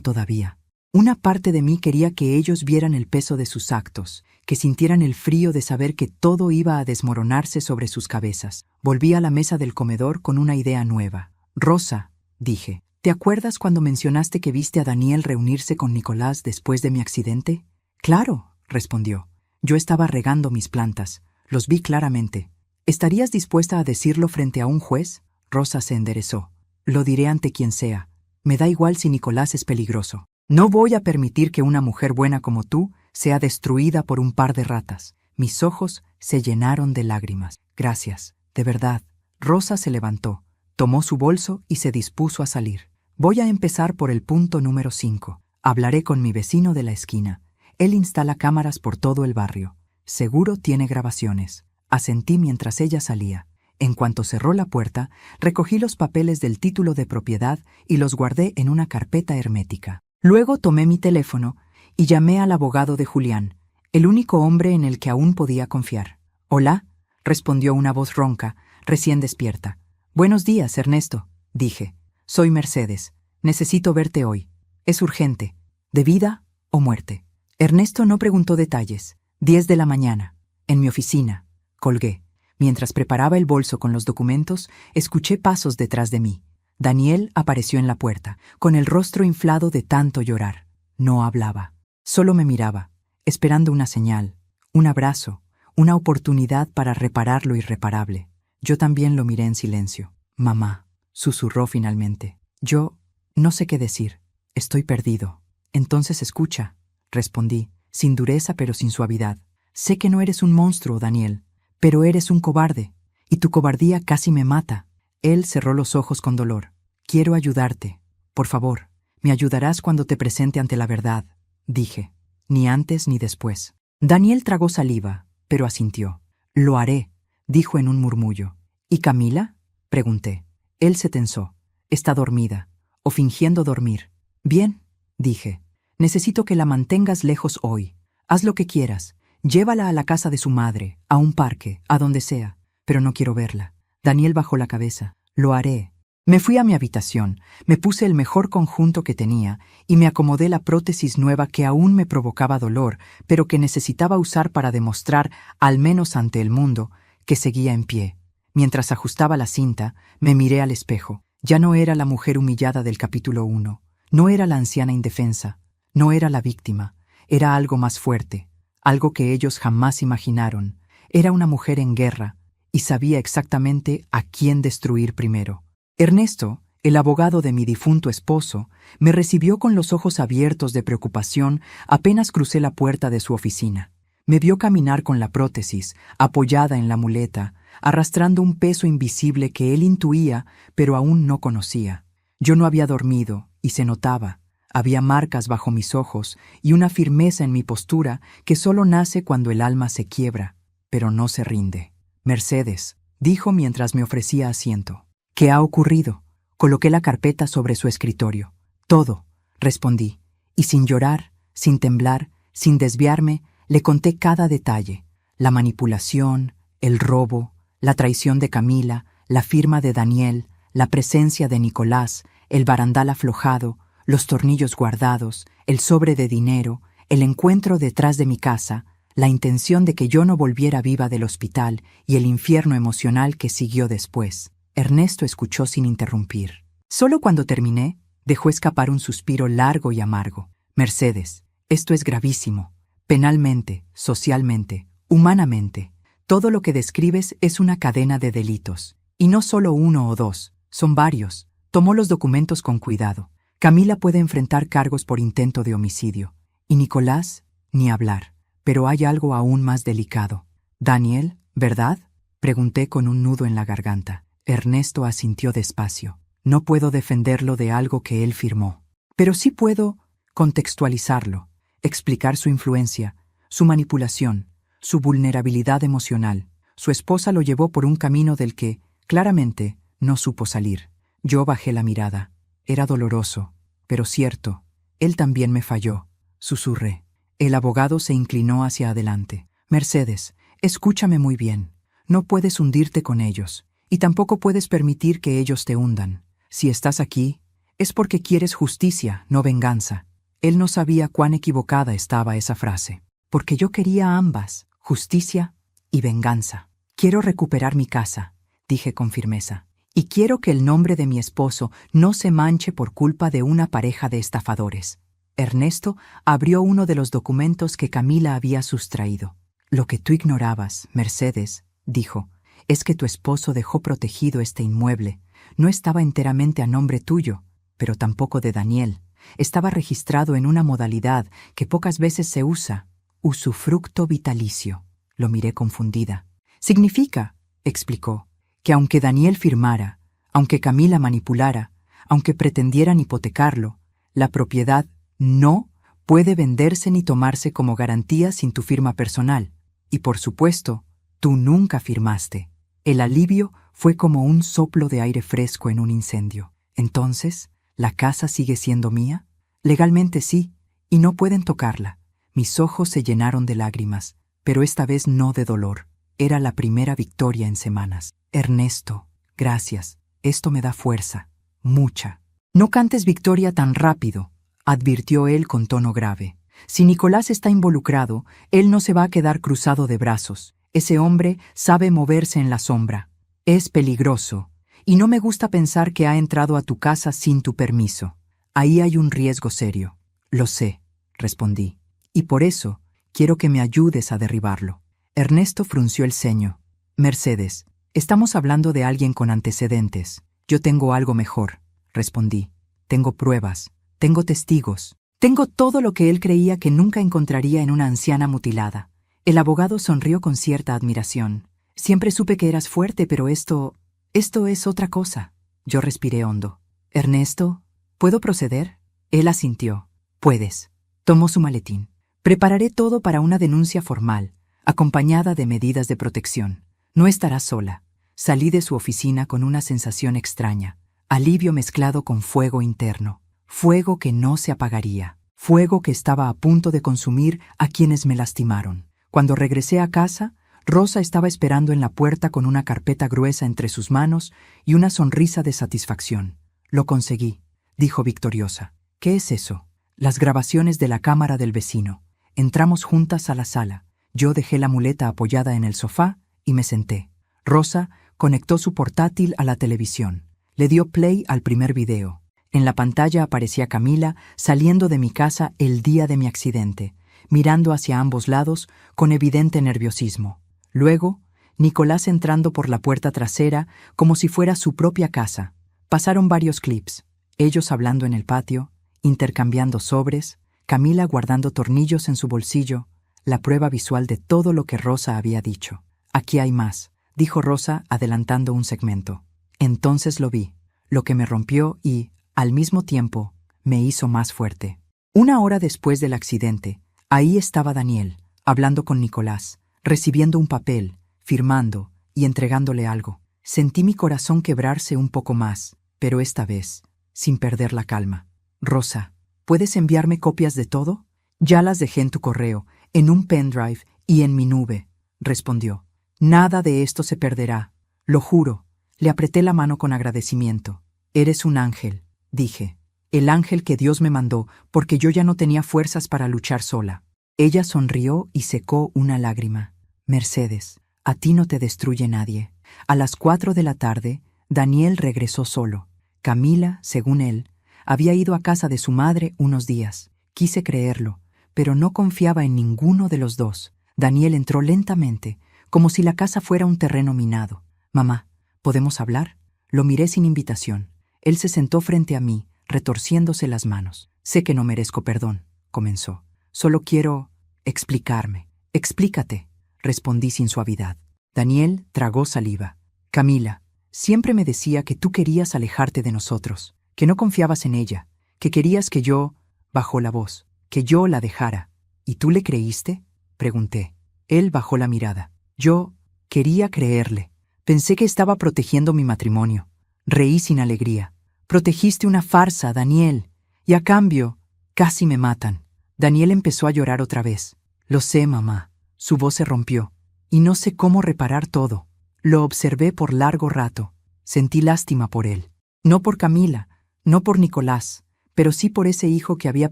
todavía. Una parte de mí quería que ellos vieran el peso de sus actos, que sintieran el frío de saber que todo iba a desmoronarse sobre sus cabezas. Volví a la mesa del comedor con una idea nueva. Rosa, dije, ¿te acuerdas cuando mencionaste que viste a Daniel reunirse con Nicolás después de mi accidente? Claro, respondió. Yo estaba regando mis plantas. Los vi claramente. ¿Estarías dispuesta a decirlo frente a un juez? Rosa se enderezó. Lo diré ante quien sea. Me da igual si Nicolás es peligroso. No voy a permitir que una mujer buena como tú sea destruida por un par de ratas. Mis ojos se llenaron de lágrimas. Gracias, de verdad. Rosa se levantó, tomó su bolso y se dispuso a salir. Voy a empezar por el punto número 5. Hablaré con mi vecino de la esquina. Él instala cámaras por todo el barrio. Seguro tiene grabaciones. Asentí mientras ella salía. En cuanto cerró la puerta, recogí los papeles del título de propiedad y los guardé en una carpeta hermética. Luego tomé mi teléfono y llamé al abogado de Julián, el único hombre en el que aún podía confiar. «Hola», respondió una voz ronca, recién despierta. «Buenos días, Ernesto», dije. «Soy Mercedes. Necesito verte hoy. Es urgente. ¿De vida o muerte?» Ernesto no preguntó detalles. 10 de la mañana. En mi oficina. Colgué. Mientras preparaba el bolso con los documentos, escuché pasos detrás de mí. Daniel apareció en la puerta, con el rostro inflado de tanto llorar. No hablaba. Solo me miraba, esperando una señal, un abrazo, una oportunidad para reparar lo irreparable. Yo también lo miré en silencio. «Mamá», susurró finalmente. Yo no sé qué decir. Estoy perdido. «Entonces escucha», respondí, sin dureza pero sin suavidad. «Sé que no eres un monstruo, Daniel, pero eres un cobarde, y tu cobardía casi me mata». Él cerró los ojos con dolor. «Quiero ayudarte. Por favor, me ayudarás cuando te presente ante la verdad», dije. «Ni antes ni después». Daniel tragó saliva, pero asintió. «Lo haré», dijo en un murmullo. «¿Y Camila?», pregunté. Él se tensó. «Está dormida, o fingiendo dormir». «Bien», dije. «Necesito que la mantengas lejos hoy. Haz lo que quieras. Llévala a la casa de su madre, a un parque, a donde sea. Pero no quiero verla». Daniel bajó la cabeza. «Lo haré». Me fui a mi habitación, me puse el mejor conjunto que tenía y me acomodé la prótesis nueva que aún me provocaba dolor, pero que necesitaba usar para demostrar, al menos ante el mundo, que seguía en pie. Mientras ajustaba la cinta, me miré al espejo. Ya no era la mujer humillada del capítulo 1. No era la anciana indefensa. No era la víctima. Era algo más fuerte. Algo que ellos jamás imaginaron. Era una mujer en guerra, y sabía exactamente a quién destruir primero. Ernesto, el abogado de mi difunto esposo, me recibió con los ojos abiertos de preocupación apenas crucé la puerta de su oficina. Me vio caminar con la prótesis, apoyada en la muleta, arrastrando un peso invisible que él intuía, pero aún no conocía. Yo no había dormido, y se notaba. Había marcas bajo mis ojos y una firmeza en mi postura que solo nace cuando el alma se quiebra, pero no se rinde. «Mercedes», dijo mientras me ofrecía asiento. «¿Qué ha ocurrido?». Coloqué la carpeta sobre su escritorio. «Todo», respondí, y sin llorar, sin temblar, sin desviarme, le conté cada detalle. La manipulación, el robo, la traición de Camila, la firma de Daniel, la presencia de Nicolás, el barandal aflojado, los tornillos guardados, el sobre de dinero, el encuentro detrás de mi casa, la intención de que yo no volviera viva del hospital y el infierno emocional que siguió después. Ernesto escuchó sin interrumpir. Solo cuando terminé, dejó escapar un suspiro largo y amargo. «Mercedes, esto es gravísimo. Penalmente, socialmente, humanamente. Todo lo que describes es una cadena de delitos. Y no solo uno o dos, son varios». Tomó los documentos con cuidado. «Camila puede enfrentar cargos por intento de homicidio. Y Nicolás, ni hablar. Pero hay algo aún más delicado. Daniel, ¿verdad?». Pregunté con un nudo en la garganta. Ernesto asintió despacio. No puedo defenderlo de algo que él firmó. Pero sí puedo contextualizarlo, explicar su influencia, su manipulación, su vulnerabilidad emocional. Su esposa lo llevó por un camino del que, claramente, no supo salir. Yo bajé la mirada. Era doloroso, pero cierto. Él también me falló. Susurré. El abogado se inclinó hacia adelante. Mercedes, escúchame muy bien. No puedes hundirte con ellos, y tampoco puedes permitir que ellos te hundan. Si estás aquí, es porque quieres justicia, no venganza. Él no sabía cuán equivocada estaba esa frase. Porque yo quería ambas, justicia y venganza. Quiero recuperar mi casa, dije con firmeza. Y quiero que el nombre de mi esposo no se manche por culpa de una pareja de estafadores. Ernesto abrió uno de los documentos que Camila había sustraído. Lo que tú ignorabas, Mercedes, dijo, es que tu esposo dejó protegido este inmueble. No estaba enteramente a nombre tuyo, pero tampoco de Daniel. Estaba registrado en una modalidad que pocas veces se usa, usufructo vitalicio. Lo miré confundida. Significa, explicó, que aunque Daniel firmara, aunque Camila manipulara, aunque pretendieran hipotecarlo, la propiedad no puede venderse ni tomarse como garantía sin tu firma personal. Y por supuesto, tú nunca firmaste. El alivio fue como un soplo de aire fresco en un incendio. Entonces, ¿la casa sigue siendo mía? Legalmente sí, y no pueden tocarla. Mis ojos se llenaron de lágrimas, pero esta vez no de dolor. Era la primera victoria en semanas. Ernesto, gracias. Esto me da fuerza. Mucha. No cantes victoria tan rápido, advirtió él con tono grave. Si Nicolás está involucrado, él no se va a quedar cruzado de brazos. Ese hombre sabe moverse en la sombra. Es peligroso, y no me gusta pensar que ha entrado a tu casa sin tu permiso. Ahí hay un riesgo serio. Lo sé, respondí. Y por eso quiero que me ayudes a derribarlo. Ernesto frunció el ceño. Mercedes, estamos hablando de alguien con antecedentes. Yo tengo algo mejor, respondí. Tengo pruebas, tengo testigos. Tengo todo lo que él creía que nunca encontraría en una anciana mutilada. El abogado sonrió con cierta admiración. Siempre supe que eras fuerte, pero esto es otra cosa. Yo respiré hondo. Ernesto, ¿puedo proceder? Él asintió. Puedes. Tomó su maletín. Prepararé todo para una denuncia formal, acompañada de medidas de protección. No estarás sola. Salí de su oficina con una sensación extraña, alivio mezclado con fuego interno. Fuego que no se apagaría. Fuego que estaba a punto de consumir a quienes me lastimaron. Cuando regresé a casa, Rosa estaba esperando en la puerta con una carpeta gruesa entre sus manos y una sonrisa de satisfacción. Lo conseguí, dijo victoriosa. ¿Qué es eso? Las grabaciones de la cámara del vecino. Entramos juntas a la sala. Yo dejé la muleta apoyada en el sofá y me senté. Rosa conectó su portátil a la televisión. Le dio play al primer video. En la pantalla aparecía Camila saliendo de mi casa el día de mi accidente, mirando hacia ambos lados con evidente nerviosismo. Luego, Nicolás entrando por la puerta trasera como si fuera su propia casa. Pasaron varios clips, ellos hablando en el patio, intercambiando sobres, Camila guardando tornillos en su bolsillo, la prueba visual de todo lo que Rosa había dicho. Aquí hay más, dijo Rosa adelantando un segmento. Entonces lo vi, lo que me rompió y, al mismo tiempo, me hizo más fuerte. Una hora después del accidente, ahí estaba Daniel, hablando con Nicolás, recibiendo un papel, firmando y entregándole algo. Sentí mi corazón quebrarse un poco más, pero esta vez, sin perder la calma. Rosa, ¿puedes enviarme copias de todo? Ya las dejé en tu correo, en un pendrive y en mi nube, respondió. Nada de esto se perderá, lo juro. Le apreté la mano con agradecimiento. Eres un ángel, dije. El ángel que Dios me mandó porque yo ya no tenía fuerzas para luchar sola. Ella sonrió y secó una lágrima. Mercedes, a ti no te destruye nadie. A las 4 de la tarde, Daniel regresó solo. Camila, según él, había ido a casa de su madre unos días. Quise creerlo, pero no confiaba en ninguno de los dos. Daniel entró lentamente, como si la casa fuera un terreno minado. Mamá, ¿podemos hablar? Lo miré sin invitación. Él se sentó frente a mí, retorciéndose las manos. Sé que no merezco perdón, comenzó. Solo quiero explicarme. Explícate, respondí sin suavidad. Daniel tragó saliva. Camila, siempre me decía que tú querías alejarte de nosotros, que no confiabas en ella, que querías que yo, bajó la voz, que yo la dejara. ¿Y tú le creíste? Pregunté. Él bajó la mirada. Yo quería creerle. Pensé que estaba protegiendo mi matrimonio. Reí sin alegría. Protegiste una farsa, Daniel. Y a cambio, casi me matan. Daniel empezó a llorar otra vez. Lo sé, mamá. Su voz se rompió. Y no sé cómo reparar todo. Lo observé por largo rato. Sentí lástima por él. No por Camila, no por Nicolás, pero sí por ese hijo que había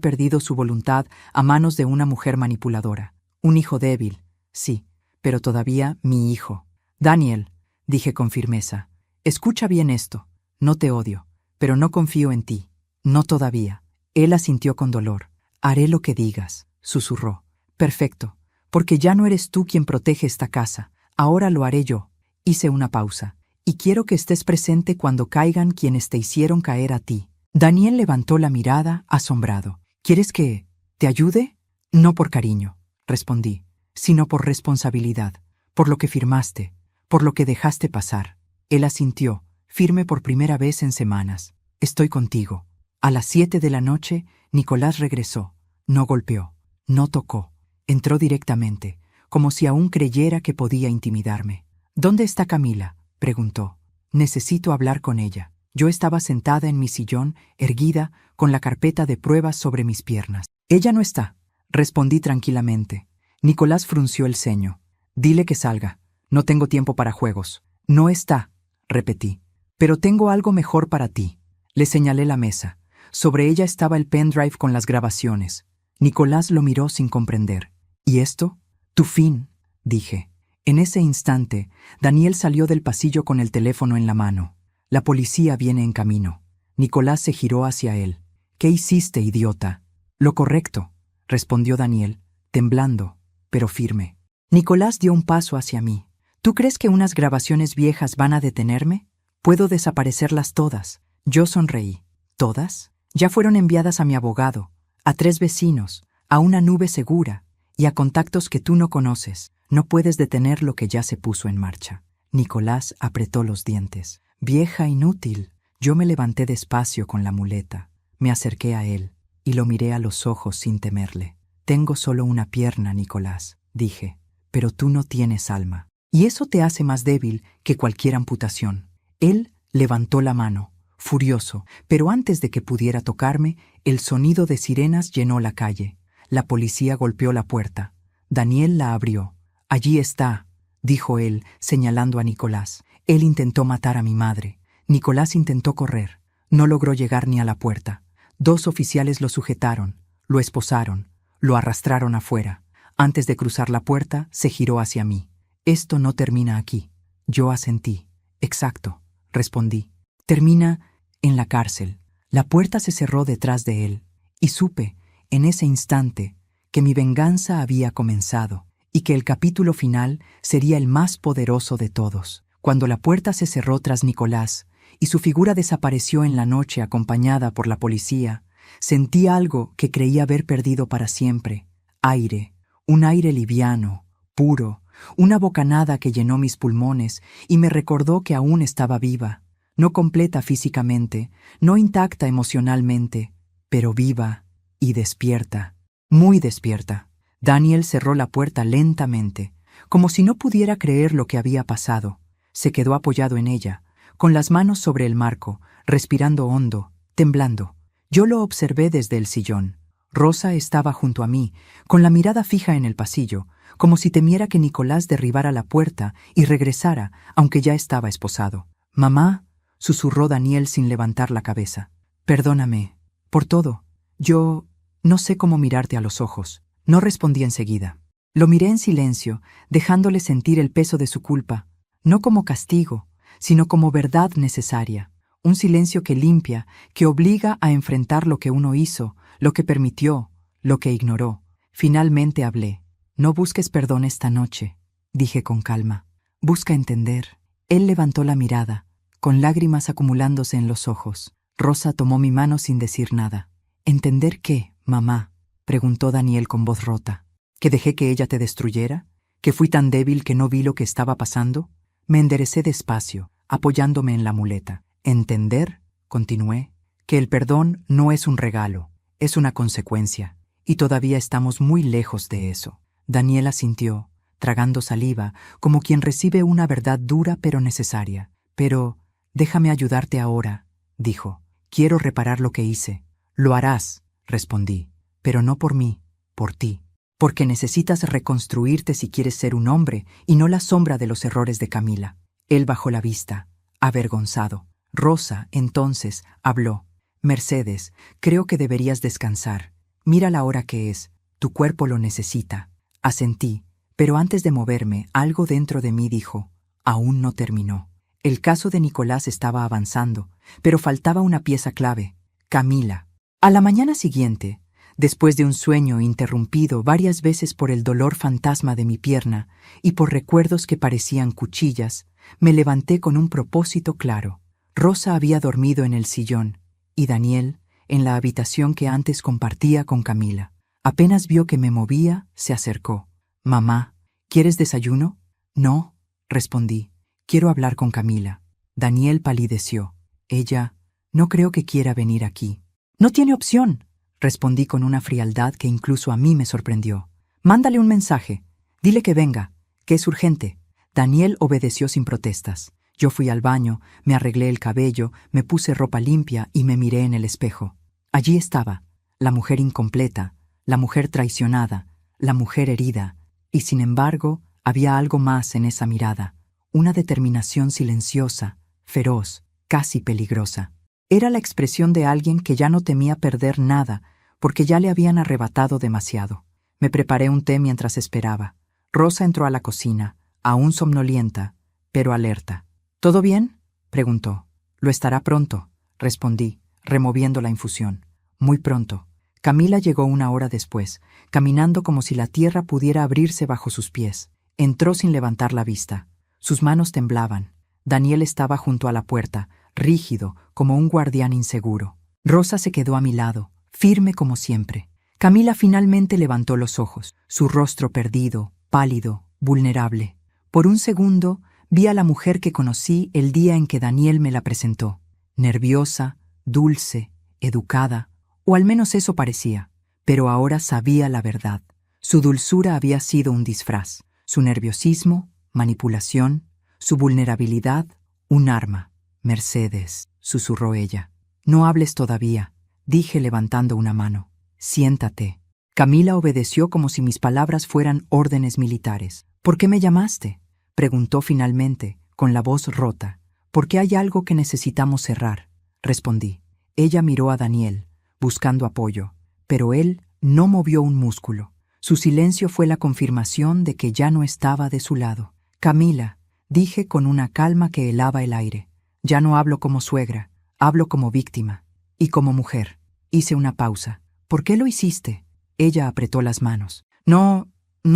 perdido su voluntad a manos de una mujer manipuladora. Un hijo débil, sí, pero todavía mi hijo. Daniel, dije con firmeza, escucha bien esto. No te odio, pero no confío en ti. No todavía. Él asintió con dolor. Haré lo que digas, susurró. Perfecto, porque ya no eres tú quien protege esta casa. Ahora lo haré yo. Hice una pausa. Y quiero que estés presente cuando caigan quienes te hicieron caer a ti. Daniel levantó la mirada, asombrado. ¿Quieres que te ayude? No por cariño, respondí, sino por responsabilidad, por lo que firmaste, por lo que dejaste pasar. Él asintió, firme por primera vez en semanas. Estoy contigo. A las 7 de la noche, Nicolás regresó. No golpeó, no tocó. Entró directamente, como si aún creyera que podía intimidarme. ¿Dónde está Camila?, preguntó. Necesito hablar con ella. Yo estaba sentada en mi sillón, erguida, con la carpeta de pruebas sobre mis piernas. Ella no está, respondí tranquilamente. Nicolás frunció el ceño. Dile que salga. No tengo tiempo para juegos. No está, repetí. Pero tengo algo mejor para ti. Le señalé la mesa. Sobre ella estaba el pendrive con las grabaciones. Nicolás lo miró sin comprender. ¿Y esto? Tu fin, dije. En ese instante, Daniel salió del pasillo con el teléfono en la mano. La policía viene en camino. Nicolás se giró hacia él. ¿Qué hiciste, idiota? Lo correcto, respondió Daniel, temblando, pero firme. Nicolás dio un paso hacia mí. ¿Tú crees que unas grabaciones viejas van a detenerme? Puedo desaparecerlas todas. Yo sonreí. ¿Todas? Ya fueron enviadas a mi abogado, a 3 vecinos, a una nube segura y a contactos que tú no conoces. No puedes detener lo que ya se puso en marcha. Nicolás apretó los dientes. Vieja inútil. Yo me levanté despacio con la muleta. Me acerqué a él y lo miré a los ojos sin temerle. Tengo solo una pierna, Nicolás, dije, pero tú no tienes alma. Y eso te hace más débil que cualquier amputación. Él levantó la mano, furioso, pero antes de que pudiera tocarme, el sonido de sirenas llenó la calle. La policía golpeó la puerta. Daniel la abrió. Allí está, dijo él, señalando a Nicolás. Él intentó matar a mi madre. Nicolás intentó correr. No logró llegar ni a la puerta. 2 oficiales lo sujetaron, lo esposaron, lo arrastraron afuera. Antes de cruzar la puerta, se giró hacia mí. Esto no termina aquí. Yo asentí. Exacto, respondí. Termina en la cárcel. La puerta se cerró detrás de él. Y supe, en ese instante, que mi venganza había comenzado y que el capítulo final sería el más poderoso de todos. Cuando la puerta se cerró tras Nicolás y su figura desapareció en la noche acompañada por la policía, sentí algo que creí haber perdido para siempre. Aire, un aire liviano, puro, una bocanada que llenó mis pulmones y me recordó que aún estaba viva, no completa físicamente, no intacta emocionalmente, pero viva y despierta, muy despierta. Daniel cerró la puerta lentamente, como si no pudiera creer lo que había pasado. Se quedó apoyado en ella, con las manos sobre el marco, respirando hondo, temblando. Yo lo observé desde el sillón. Rosa estaba junto a mí, con la mirada fija en el pasillo, como si temiera que Nicolás derribara la puerta y regresara, aunque ya estaba esposado. «Mamá», susurró Daniel sin levantar la cabeza. «Perdóname, por todo. Yo no sé cómo mirarte a los ojos». No respondí enseguida. Lo miré en silencio, dejándole sentir el peso de su culpa, no como castigo, sino como verdad necesaria. Un silencio que limpia, que obliga a enfrentar lo que uno hizo, lo que permitió, lo que ignoró. Finalmente hablé. «No busques perdón esta noche», dije con calma. «Busca entender». Él levantó la mirada, con lágrimas acumulándose en los ojos. Rosa tomó mi mano sin decir nada. «¿Entender qué, mamá?», preguntó Daniel con voz rota. «¿Que dejé que ella te destruyera? ¿Que fui tan débil que no vi lo que estaba pasando? Me enderecé despacio, apoyándome en la muleta. Entender, continué, que el perdón no es un regalo, es una consecuencia, y todavía estamos muy lejos de eso. Daniel asintió, tragando saliva, como quien recibe una verdad dura pero necesaria. Pero, déjame ayudarte ahora, dijo. Quiero reparar lo que hice. Lo harás, respondí, pero no por mí, por ti. Porque necesitas reconstruirte si quieres ser un hombre y no la sombra de los errores de Camila. Él bajó la vista, avergonzado. Rosa, entonces, habló. Mercedes, creo que deberías descansar. Mira la hora que es. Tu cuerpo lo necesita. Asentí, pero antes de moverme, algo dentro de mí dijo, aún no terminó. El caso de Nicolás estaba avanzando, pero faltaba una pieza clave, Camila. A la mañana siguiente, después de un sueño interrumpido varias veces por el dolor fantasma de mi pierna y por recuerdos que parecían cuchillas, me levanté con un propósito claro. Rosa había dormido en el sillón y Daniel en la habitación que antes compartía con Camila. Apenas vio que me movía, se acercó. «Mamá, ¿quieres desayuno?» «No», respondí. «Quiero hablar con Camila». Daniel palideció. «Ella, no creo que quiera venir aquí». «No tiene opción», respondí con una frialdad que incluso a mí me sorprendió. «Mándale un mensaje. Dile que venga, que es urgente». Daniel obedeció sin protestas. Yo fui al baño, me arreglé el cabello, me puse ropa limpia y me miré en el espejo. Allí estaba, la mujer incompleta, la mujer traicionada, la mujer herida. Y sin embargo, había algo más en esa mirada, una determinación silenciosa, feroz, casi peligrosa. Era la expresión de alguien que ya no temía perder nada, porque ya le habían arrebatado demasiado. Me preparé un té mientras esperaba. Rosa entró a la cocina, aún somnolienta, pero alerta. «¿Todo bien?», preguntó. «Lo estará pronto», respondí, removiendo la infusión. «Muy pronto». Camila llegó una hora después, caminando como si la tierra pudiera abrirse bajo sus pies. Entró sin levantar la vista. Sus manos temblaban. Daniel estaba junto a la puerta, rígido, como un guardián inseguro. Rosa se quedó a mi lado, firme como siempre. Camila finalmente levantó los ojos, su rostro perdido, pálido, vulnerable. Por un segundo vi a la mujer que conocí el día en que Daniel me la presentó. Nerviosa, dulce, educada, o al menos eso parecía. Pero ahora sabía la verdad. Su dulzura había sido un disfraz, su nerviosismo, manipulación, su vulnerabilidad, un arma. «Mercedes», susurró ella. «No hables todavía», dije levantando una mano. «Siéntate». Camila obedeció como si mis palabras fueran órdenes militares. «¿Por qué me llamaste?», preguntó finalmente, con la voz rota. «Porque hay algo que necesitamos cerrar», respondí. Ella miró a Daniel, buscando apoyo, pero él no movió un músculo. Su silencio fue la confirmación de que ya no estaba de su lado. «Camila», dije con una calma que helaba el aire. «Ya no hablo como suegra, hablo como víctima. Y como mujer». Hice una pausa. «¿Por qué lo hiciste?». Ella apretó las manos. No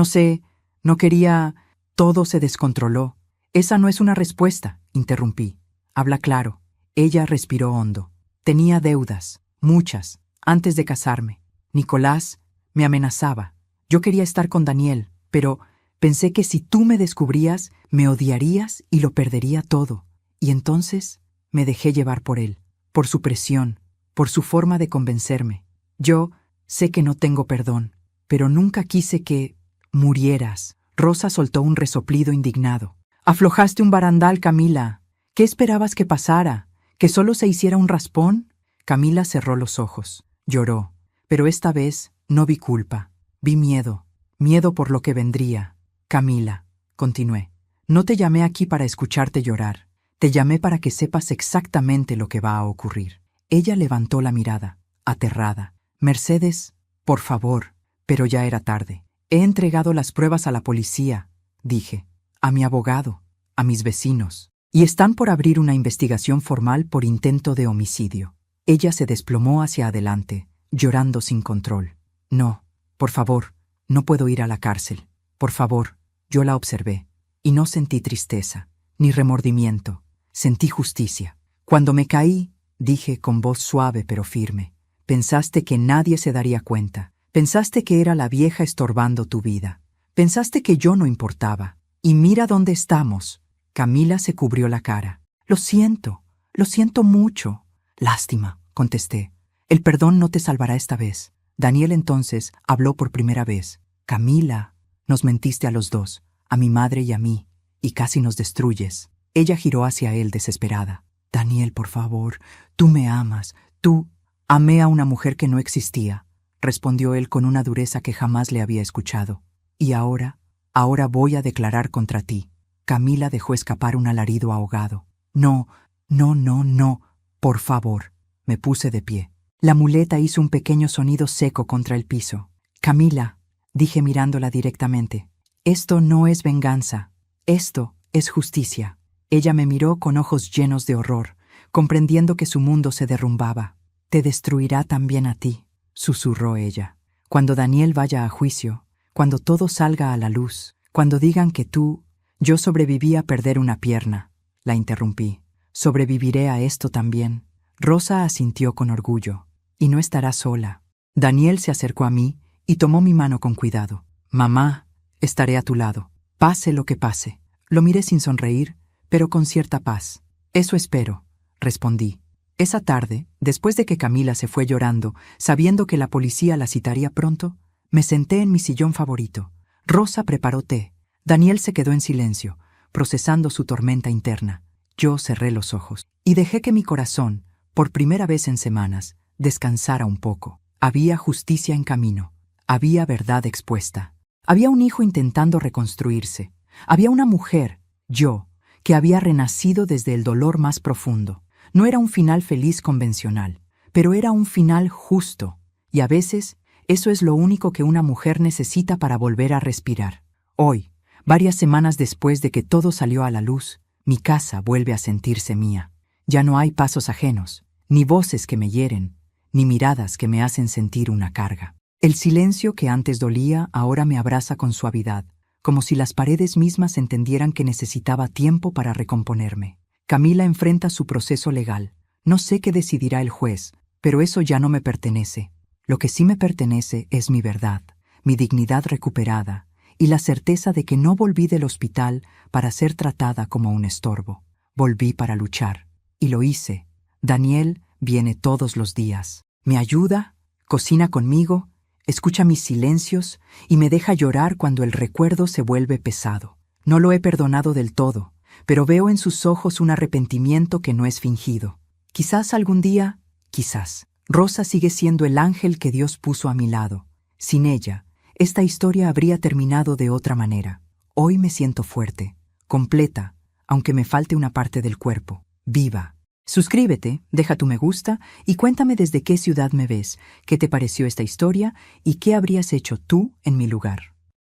sé, no quería». Todo se descontroló. «Esa no es una respuesta», interrumpí. «Habla claro». Ella respiró hondo. «Tenía deudas, muchas, antes de casarme. Nicolás me amenazaba. Yo quería estar con Daniel, pero pensé que si tú me descubrías, me odiarías y lo perdería todo. Y entonces me dejé llevar por él, por su presión, por su forma de convencerme. Yo sé que no tengo perdón, pero nunca quise que murieras». Rosa soltó un resoplido indignado. «Aflojaste un barandal, Camila. ¿Qué esperabas que pasara? ¿Que solo se hiciera un raspón?». Camila cerró los ojos. Lloró. Pero esta vez no vi culpa. Vi miedo. Miedo por lo que vendría. «Camila», continué, «no te llamé aquí para escucharte llorar. Te llamé para que sepas exactamente lo que va a ocurrir». Ella levantó la mirada, aterrada. «Mercedes, por favor». Pero ya era tarde. «He entregado las pruebas a la policía», dije, «a mi abogado, a mis vecinos, y están por abrir una investigación formal por intento de homicidio». Ella se desplomó hacia adelante, llorando sin control. «No, por favor, no puedo ir a la cárcel. Por favor». Yo la observé, y no sentí tristeza, ni remordimiento. Sentí justicia. «Cuando me caí», dije con voz suave pero firme, «pensaste que nadie se daría cuenta. Pensaste que era la vieja estorbando tu vida. Pensaste que yo no importaba. Y mira dónde estamos. Camila se cubrió la cara. Lo siento mucho. Lástima, contesté. El perdón no te salvará esta vez. Daniel entonces habló por primera vez. Camila, nos mentiste a los dos, a mi madre y a mí, y casi nos destruyes. Ella giró hacia él desesperada. Daniel, por favor, tú me amas. Tú. Amé a una mujer que no existía, respondió él con una dureza que jamás le había escuchado. Y ahora voy a declarar contra ti. Camila dejó escapar un alarido ahogado. No, por favor. Me puse de pie. La muleta hizo un pequeño sonido seco contra el piso. Camila, dije mirándola directamente, esto no es venganza, esto es justicia. Ella me miró con ojos llenos de horror, comprendiendo que su mundo se derrumbaba. Te destruirá también a ti, susurró ella. Cuando Daniel vaya a juicio, cuando todo salga a la luz, cuando digan que tú... Yo sobreviví a perder una pierna, la interrumpí. Sobreviviré a esto también. Rosa asintió con orgullo. Y no estará sola. Daniel se acercó a mí y tomó mi mano con cuidado. Mamá, estaré a tu lado. Pase lo que pase. Lo miré sin sonreír, pero con cierta paz. Eso espero, respondí. Esa tarde, después de que Camila se fue llorando, sabiendo que la policía la citaría pronto, me senté en mi sillón favorito. Rosa preparó té. Daniel se quedó en silencio, procesando su tormenta interna. Yo cerré los ojos y dejé que mi corazón, por primera vez en semanas, descansara un poco. Había justicia en camino. Había verdad expuesta. Había un hijo intentando reconstruirse. Había una mujer, yo, que había renacido desde el dolor más profundo. No era un final feliz convencional, pero era un final justo. Y a veces, eso es lo único que una mujer necesita para volver a respirar. Hoy, varias semanas después de que todo salió a la luz, mi casa vuelve a sentirse mía. Ya no hay pasos ajenos, ni voces que me hieren, ni miradas que me hacen sentir una carga. El silencio que antes dolía ahora me abraza con suavidad, como si las paredes mismas entendieran que necesitaba tiempo para recomponerme. Camila enfrenta su proceso legal. No sé qué decidirá el juez, pero eso ya no me pertenece. Lo que sí me pertenece es mi verdad, mi dignidad recuperada, y la certeza de que no volví del hospital para ser tratada como un estorbo. Volví para luchar, y lo hice. Daniel viene todos los días. Me ayuda, cocina conmigo, escucha mis silencios y me deja llorar cuando el recuerdo se vuelve pesado. No lo he perdonado del todo, pero veo en sus ojos un arrepentimiento que no es fingido. Quizás algún día, quizás, Rosa sigue siendo el ángel que Dios puso a mi lado. Sin ella, esta historia habría terminado de otra manera. Hoy me siento fuerte, completa, aunque me falte una parte del cuerpo, viva. Suscríbete, deja tu me gusta y cuéntame desde qué ciudad me ves, qué te pareció esta historia y qué habrías hecho tú en mi lugar.